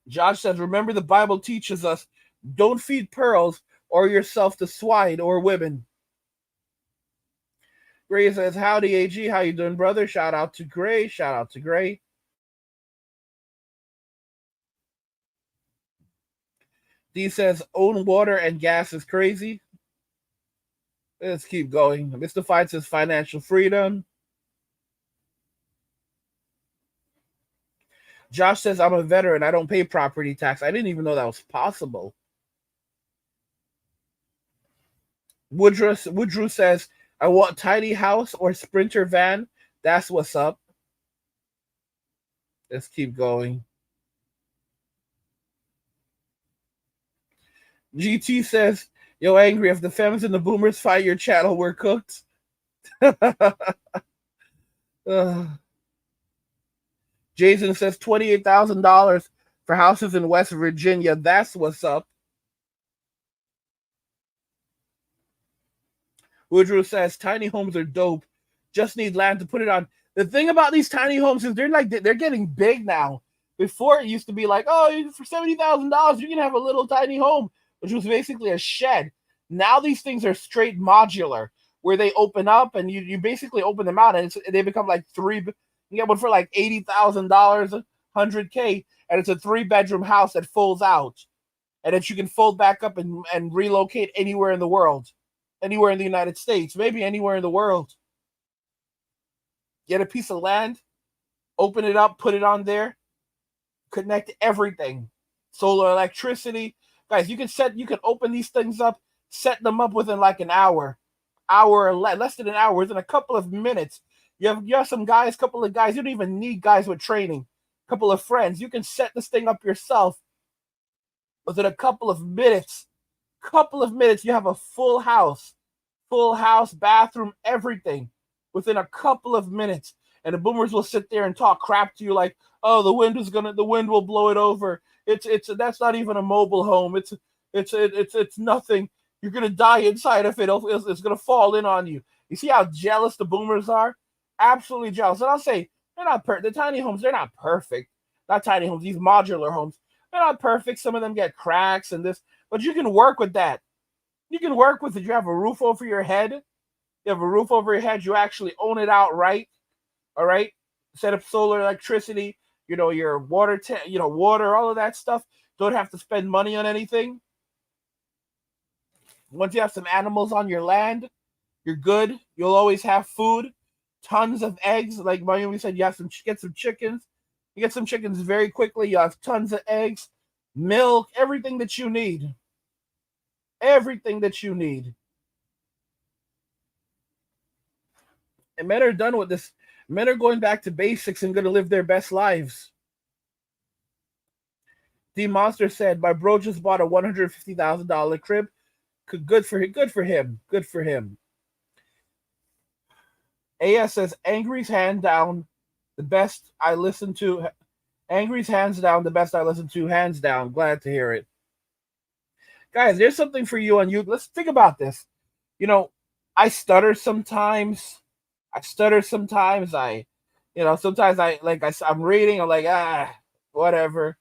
Josh says, remember the Bible teaches us, don't feed pearls or yourself to swine or women. Gray says, howdy, AG. How you doing, brother? Shout out to Gray. Shout out to Gray. D says, own water and gas is crazy. Let's keep going. Mr. Fight says, financial freedom. Josh says, I'm a veteran. I don't pay property tax. I didn't even know that was possible. Woodrow says, I want tiny house or sprinter van. That's what's up. Let's keep going. GT says, yo, Angry, if the femmes and the boomers fight your channel, we're cooked. Jason says $28,000 for houses in West Virginia. That's what's up. Woodrow says tiny homes are dope. Just need land to put it on. The thing about these tiny homes is they're getting big now. Before it used to be like, oh, for $70,000 you can have a little tiny home, which was basically a shed. Now these things are straight modular, where they open up and you basically open them out, and they become like three. You get one for like $80,000, $100K, and it's a 3-bedroom house that folds out, and that you can fold back up and relocate anywhere in the world. Anywhere in the United States, maybe anywhere in the world. Get a piece of land, open it up, put it on there, connect everything. Solar, electricity. Guys, you can open these things up, set them up within like an hour or less than an hour, within a couple of minutes. You have some guys, couple of guys, you don't even need guys with training. A couple of friends. You can set this thing up yourself within a couple of minutes. You have a full house, bathroom, everything within a couple of minutes. And the boomers will sit there and talk crap to you like, oh, the wind will blow it over. That's not even a mobile home. It's nothing. You're gonna die inside of it. It's gonna fall in on you. You see how jealous the boomers are? Absolutely jealous. And I'll say they're not the tiny homes. They're not perfect. Not tiny homes. These modular homes. They're not perfect. Some of them get cracks and this. But you can work with that. You can work with it. You have a roof over your head. You actually own it outright. All right. Set up solar, electricity. Your water, water, all of that stuff. Don't have to spend money on anything. Once you have some animals on your land, you're good. You'll always have food. Tons of eggs. Like Miami said, get some chickens. You get some chickens very quickly. You have tons of eggs, milk, everything that you need. Everything that you need. And men are done with this. Men are going back to basics and going to live their best lives. D Monster said, my bro just bought a $150,000 crib. Good for him. Good for him. AS says, Angry's hands down the best I listen to. Angry's hands down the best I listen to. Hands down. Glad to hear it. Guys, there's something for you on you. Let's think about this. I stutter sometimes. Sometimes I'm reading. I'm like, whatever.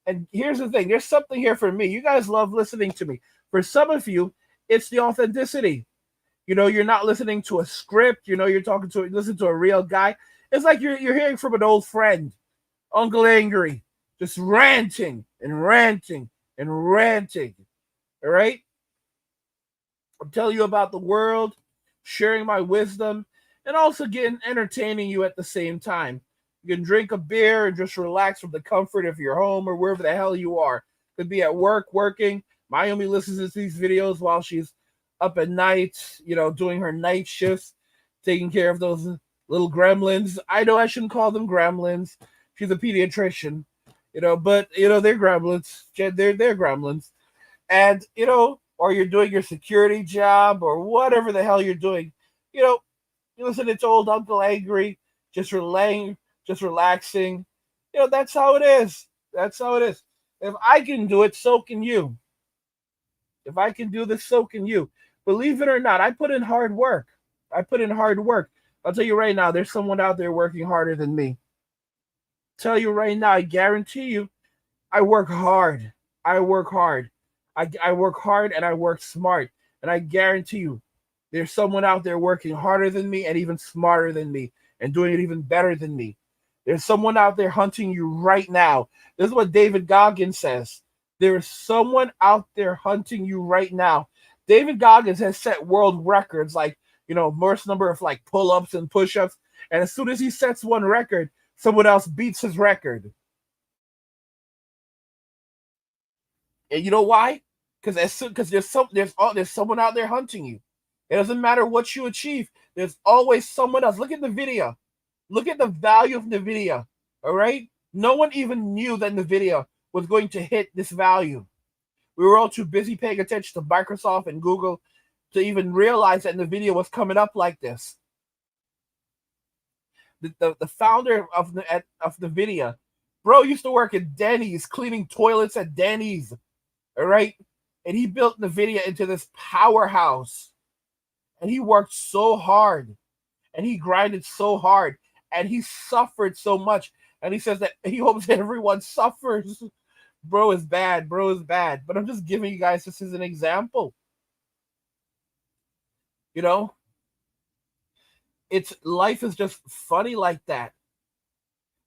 And here's the thing. There's something here for me. You guys love listening to me. For some of you, it's the authenticity. You're not listening to a script. You're listen to a real guy. It's like you're hearing from an old friend, Uncle Angry, just ranting and ranting and ranting. All right? I'm telling you about the world, sharing my wisdom, and also entertaining you at the same time. You can drink a beer and just relax from the comfort of your home or wherever the hell you are. Could be at work, working. Mayumi listens to these videos while she's up at night, doing her night shifts, taking care of those little gremlins. I know I shouldn't call them gremlins. She's a pediatrician, but they're gremlins. They're gremlins. And, or you're doing your security job or whatever the hell you're doing, you listen to old Uncle Angry, just relaxing. That's how it is. That's how it is. If I can do it, so can you. If I can do this, so can you. Believe it or not, I put in hard work. I'll tell you right now, there's someone out there working harder than me. Tell you right now, I guarantee you, I work hard. I work hard and I work smart. And I guarantee you, there's someone out there working harder than me and even smarter than me and doing it even better than me. There's someone out there hunting you right now. This is what David Goggins says. There is someone out there hunting you right now. David Goggins has set world records, like, most number of like pull-ups and push-ups. And as soon as he sets one record, someone else beats his record. And you know why? Because there's someone out there hunting you. It doesn't matter what you achieve. There's always someone else. Look at the video. Look at the value of NVIDIA. All right? No one even knew that NVIDIA was going to hit this value. We were all too busy paying attention to Microsoft and Google to even realize that NVIDIA was coming up like this. The founder of NVIDIA, bro, used to work at Denny's, cleaning toilets at Denny's. All right? And he built NVIDIA into this powerhouse. And he worked so hard. And he grinded so hard. And he suffered so much. And he says that he hopes that everyone suffers. Bro is bad. Bro is bad. But I'm just giving you guys this as an example. You know? Life is just funny like that.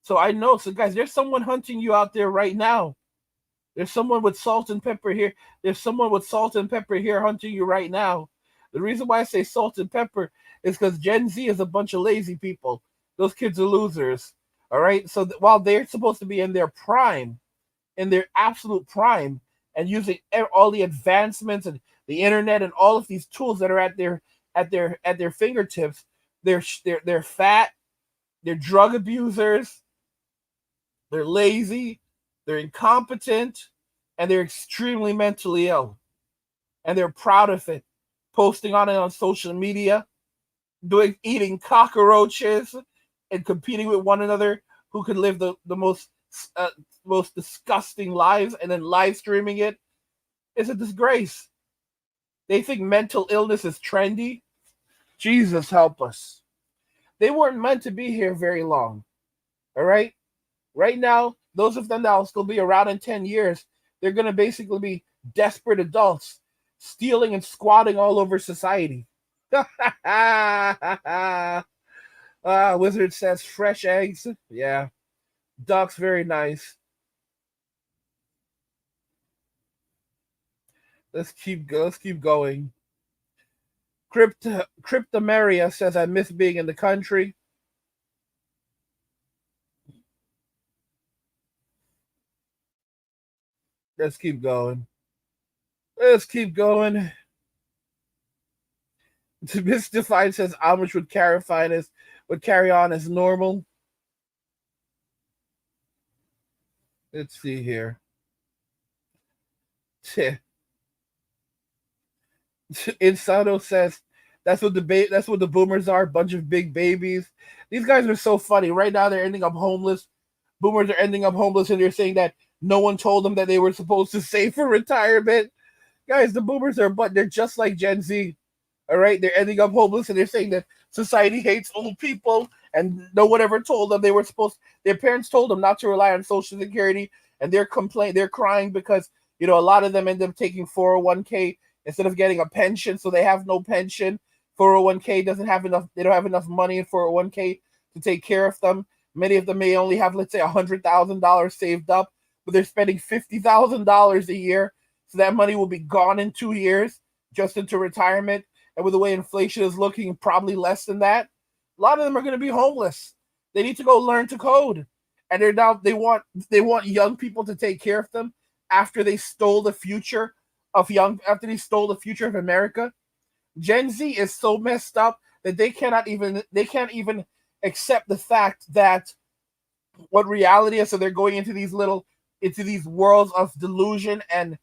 So I know. So guys, there's someone hunting you out there right now. There's someone with salt and pepper here. There's someone with salt and pepper here hunting you right now. The reason why I say salt and pepper is because Gen Z is a bunch of lazy people. Those kids are losers. All right. So while they're supposed to be in their prime, in their absolute prime, and using all the advancements and the internet and all of these tools that are at their fingertips, they're fat, they're drug abusers, they're lazy, they're incompetent, and they're extremely mentally ill. And they're proud of it, posting on it on social media, eating cockroaches, and competing with one another who could live the most disgusting lives, and then live streaming it. It's a disgrace. They think mental illness is trendy. Jesus help us. They weren't meant to be here very long. All right? Right now, those of them that will still be around in 10 years, they're going to basically be desperate adults, stealing and squatting all over society. Wizard says fresh eggs. Yeah. Ducks, very nice. Let's keep going. Cryptomaria says, I miss being in the country. Let's keep going. Mystified says Amish would carry on as normal. Let's see here. Insano says that's what the boomers are, bunch of big babies. These guys are so funny. Right now they're ending up homeless. Boomers are ending up homeless, and they're saying that no one told them that they were supposed to save for retirement. Guys, the boomers they're just like Gen Z. All right, they're ending up homeless, and they're saying that society hates old people, and no one ever told them their parents told them not to rely on Social Security, and they're crying because a lot of them end up taking 401k instead of getting a pension, so they have no pension. 401k doesn't have enough. They don't have enough money in 401k to take care of them. Many of them may only have, let's say, $100,000 saved up, but they're spending $50,000 a year, so that money will be gone in 2 years just into retirement. And with the way inflation is looking, probably less than that. A lot of them are going to be homeless. They need to go learn to code, and they want young people to take care of them after they stole the future of America. Gen Z is so messed up that they can't even accept the fact that what reality is. So they're going into these worlds of delusion and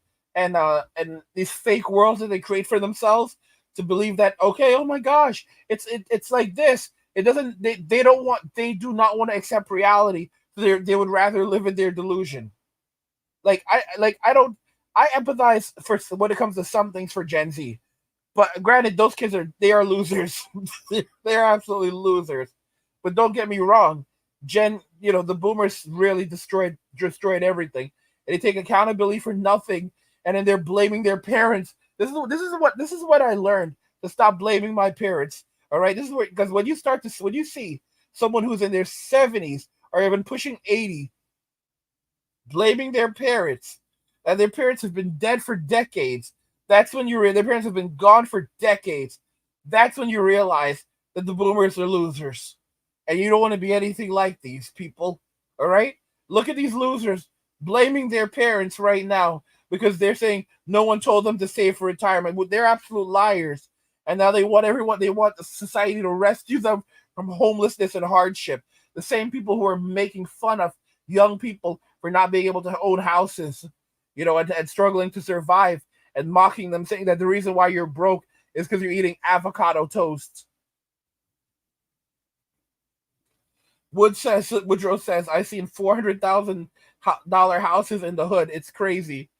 these fake worlds that they create for themselves to believe that, okay, oh my gosh, it's like this. They do not want to accept reality. So they would rather live in their delusion. I empathize for when it comes to some things for Gen Z, but granted, those kids are losers. They're absolutely losers. But don't get me wrong, the boomers really destroyed everything, and they take accountability for nothing, and then they're blaming their parents. This is what I learned, to stop blaming my parents. All right, this is because when you see someone who's in their 70s or even pushing 80 blaming their parents, and their parents have been dead for decades, that's when their parents have been gone for decades. That's when you realize that the boomers are losers, and you don't want to be anything like these people. All right, look at these losers blaming their parents right now because they're saying no one told them to save for retirement. They're absolute liars. And now they want the society to rescue them from homelessness and hardship. The same people who are making fun of young people for not being able to own houses, and struggling to survive, and mocking them, saying that the reason why you're broke is because you're eating avocado toast. Woodrow says, I've seen $400,000 houses in the hood. It's crazy.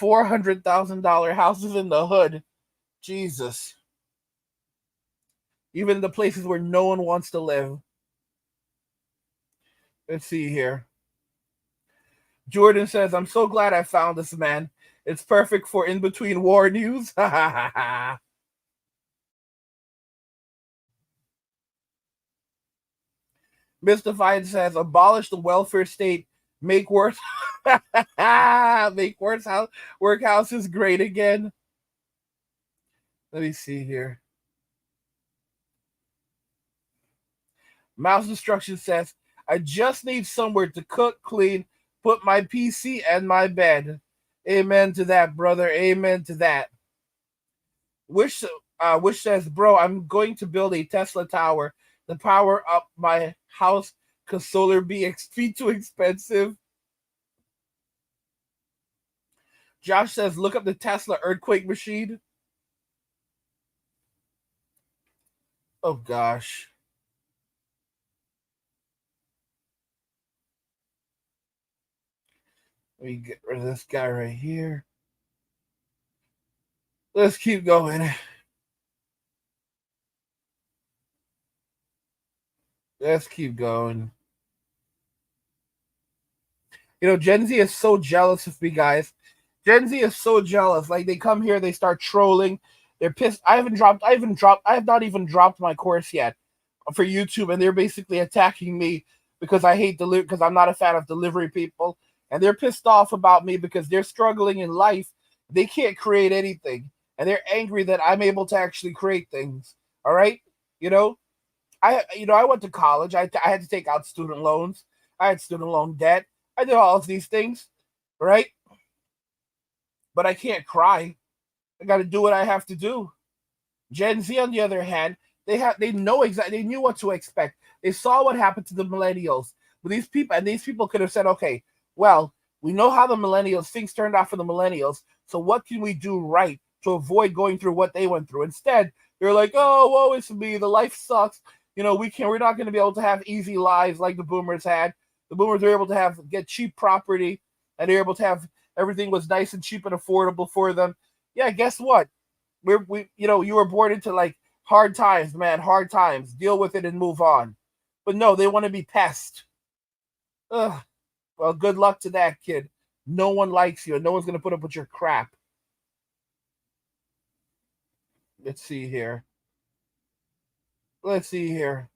$400,000 houses in the hood. Jesus. Even in the places where no one wants to live. Let's see here. Jordan says, I'm so glad I found this, man. It's perfect for in-between war news. Mystified says, abolish the welfare state, make worse make workhouses great again. Let me see here. Mouse Destruction says, I just need somewhere to cook, clean, put my PC and my bed. Amen to that, brother. Amen to that. Wish says, bro, I'm going to build a Tesla tower to power up my house because solar be too expensive. Josh says, look up the Tesla earthquake machine. Oh, gosh. Let me get rid of this guy right here. Let's keep going. Let's keep going. Gen Z is so jealous of me, guys. Gen Z is so jealous. Like, they come here, they start trolling. They're pissed. I have not even dropped my course yet for YouTube, and they're basically attacking me because I hate because I'm not a fan of delivery people. And they're pissed off about me because they're struggling in life. They can't create anything. And they're angry that I'm able to actually create things. All right? I went to college. I had to take out student loans. I had student loan debt. I did all of these things, right? But I can't cry. I got to do what I have to do. Gen Z, on the other hand, they knew what to expect. They saw what happened to the millennials. But these people could have said, okay, well, we know how things turned out for the millennials. So what can we do right to avoid going through what they went through? Instead, they're like, oh, woe is me. The life sucks. We're not going to be able to have easy lives like the boomers had. The boomers were able to get cheap property, and they're able to have everything was nice and cheap and affordable for them. Yeah, guess what? You were born into like hard times, man, hard times. Deal with it and move on. But no, they want to be pests. Ugh. Well, good luck to that, kid. No one likes you, and no one's going to put up with your crap. Let's see here. Mr.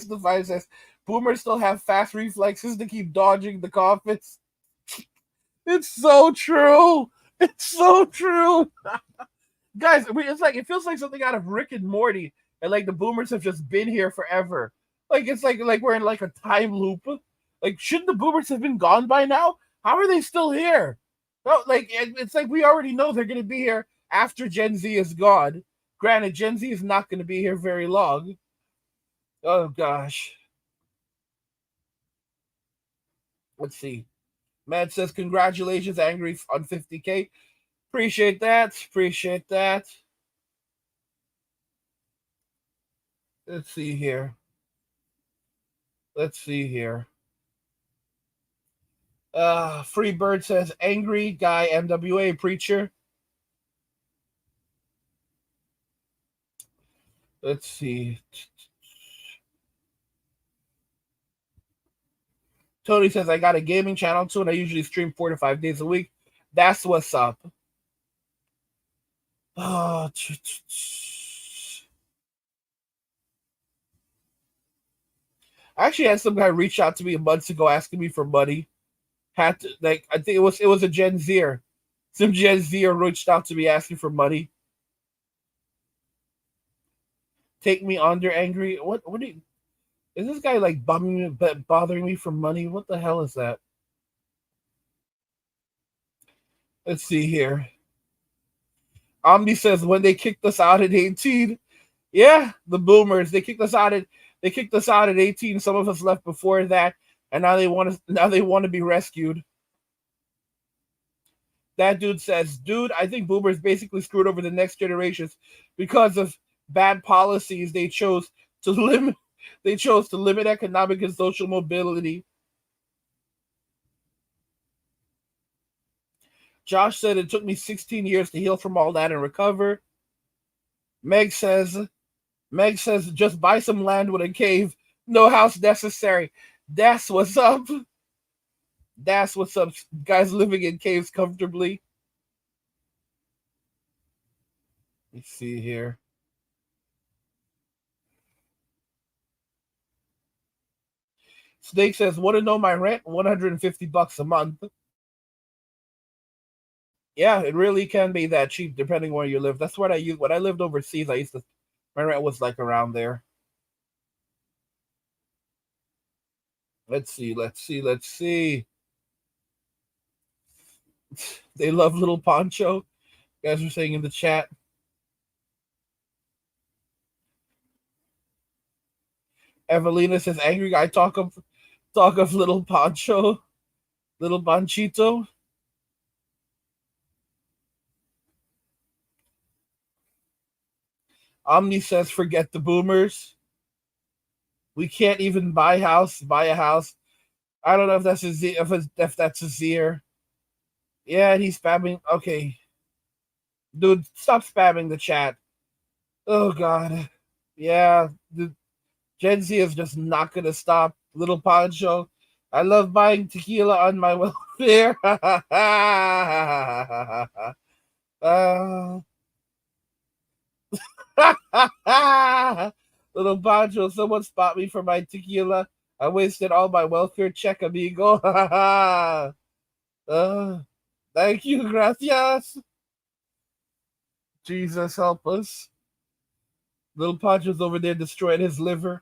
Device says, boomers still have fast reflexes to keep dodging the coffins. It's so true. It's so true. Guys, it feels like something out of Rick and Morty, and like the boomers have just been here forever. Like it's like we're in like a time loop. Like, shouldn't the boomers have been gone by now? How are they still here? No, like it's like we already know they're gonna be here after Gen Z is gone. Granted, Gen Z is not gonna be here very long. Oh gosh. Let's see. Matt says, congratulations, Angry, on 50K. Appreciate that. Let's see here. Freebird says, angry guy, MWA preacher. Let's see. Tony says, I got a gaming channel too, and I usually stream 4 to 5 days a week. That's what's up. Oh, I actually had some guy reach out to me months ago asking me for money. I think it was a Gen Zer. Some Gen Zer reached out to me asking for money. Take me under, angry. What do you? Is this guy like bothering me for money? What the hell is that? Let's see here. Omni says when they kicked us out at 18. Yeah, the boomers. They kicked us out at 18. Some of us left before that, and now they want to be rescued. That dude says, dude, I think boomers basically screwed over the next generations because of bad policies to limit they chose to limit economic and social mobility. Josh said it took me 16 years to heal from all that and recover. Meg says just buy some land with a cave. No house necessary. That's what's up. That's what's up. Guys living in caves comfortably. Let's see here. Snake says, want to know my rent? $150 a month. Yeah, it really can be that cheap depending where you live. That's what I used when I lived overseas. My rent was like around there. Let's see. They love Little Poncho. You guys are saying in the chat. Evelina says, angry guy talk of Little Poncho. Little Panchito. Omni says, forget the boomers. We can't even buy a house. I don't know if that's if that's a Zier. Yeah, he's spamming. Okay. Dude, stop spamming the chat. Oh, God. Yeah, the Gen Z is just not going to stop. Little Poncho. I love buying tequila on my welfare. Little Poncho, someone spot me for my tequila. I wasted all my welfare check, amigo. Thank you, gracias. Jesus help us. Little Poncho's over there destroying his liver.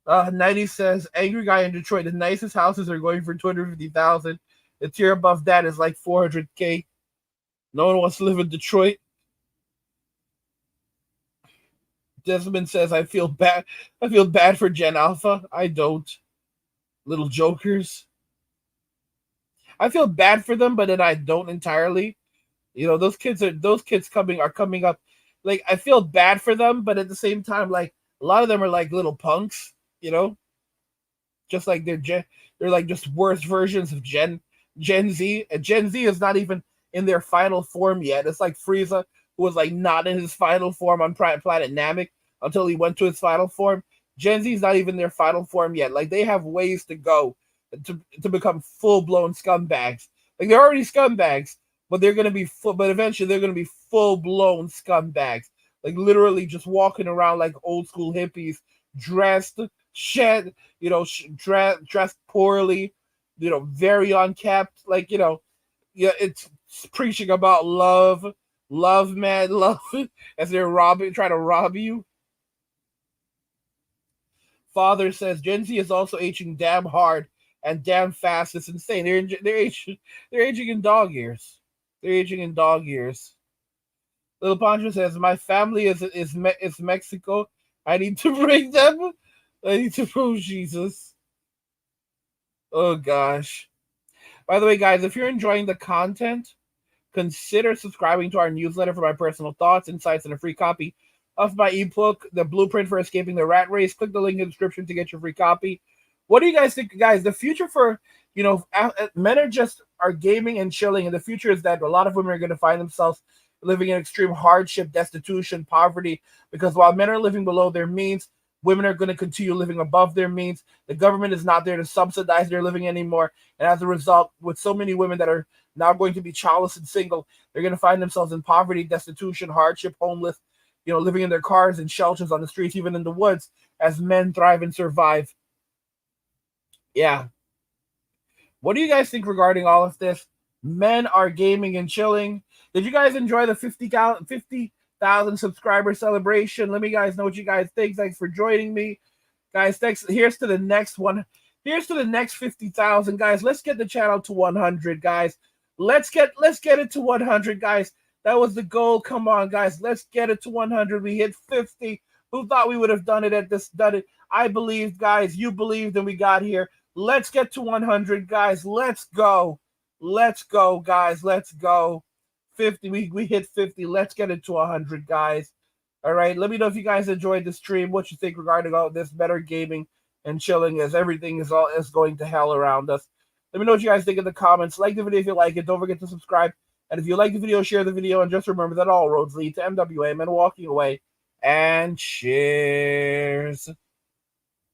90 says, angry guy in Detroit, the nicest houses are going for $250,000. The tier above that is like $400K. No one wants to live in Detroit. Desmond says, I feel bad for Gen Alpha. I don't. Little jokers. I feel bad for them, but then I don't entirely. You know, those kids are coming up. Like, I feel bad for them, but at the same time, like, a lot of them are like little punks, you know? Just like they're like just worse versions of Gen Z. And Gen Z is not even in their final form yet. It's like Frieza, who was like not in his final form on Planet Namek until he went to his final form. Gen Z is not even their final form yet. Like, they have ways to go to become full-blown scumbags. Like, they're already scumbags, but eventually they're gonna be full-blown scumbags. Like, literally just walking around like old school hippies, dressed poorly, very unkept. Like, yeah, it's preaching about love, man, love, as they're trying to rob you. Father says Gen Z is also aging damn hard and damn fast. It's insane. They're aging in dog years. They're aging in dog years. Little Pancho says, my family is Mexico. I need to bring them. I need to prove Jesus. Oh, gosh. By the way, guys, if you're enjoying the content, consider subscribing to our newsletter for my personal thoughts, insights, and a free copy of my ebook, The Blueprint for Escaping the Rat Race. Click the link in the description to get your free copy. What do you guys think, guys? The future for, men are gaming and chilling, and the future is that a lot of women are going to find themselves living in extreme hardship, destitution, poverty, because while men are living below their means, women are going to continue living above their means. The government is not there to subsidize their living anymore. And as a result, with so many women that are now going to be childless and single, they're going to find themselves in poverty, destitution, hardship, homeless, living in their cars and shelters on the streets, even in the woods, as men thrive and survive. Yeah. What do you guys think regarding all of this? Men are gaming and chilling. Did you guys enjoy the 50,000 subscriber celebration? Let me guys know what you guys think. Thanks for joining me. Guys, thanks. Here's to the next one. Here's to the next 50,000, guys. Let's get the channel to 100, guys. Let's get it to 100, guys. That was the goal. Come on, guys. Let's get it to 100. We hit 50. Who thought we would have done it? I believed, guys. You believed, and we got here. Let's get to 100, guys. Let's go. Let's go, guys. Let's go. 50. We hit 50. Let's get it to 100, guys. All right. Let me know if you guys enjoyed the stream. What you think regarding all this better gaming and chilling as everything is going to hell around us. Let me know what you guys think in the comments. Like the video if you like it. Don't forget to subscribe. And if you like the video, share the video. And just remember that all roads lead to MWA, men walking away. And cheers.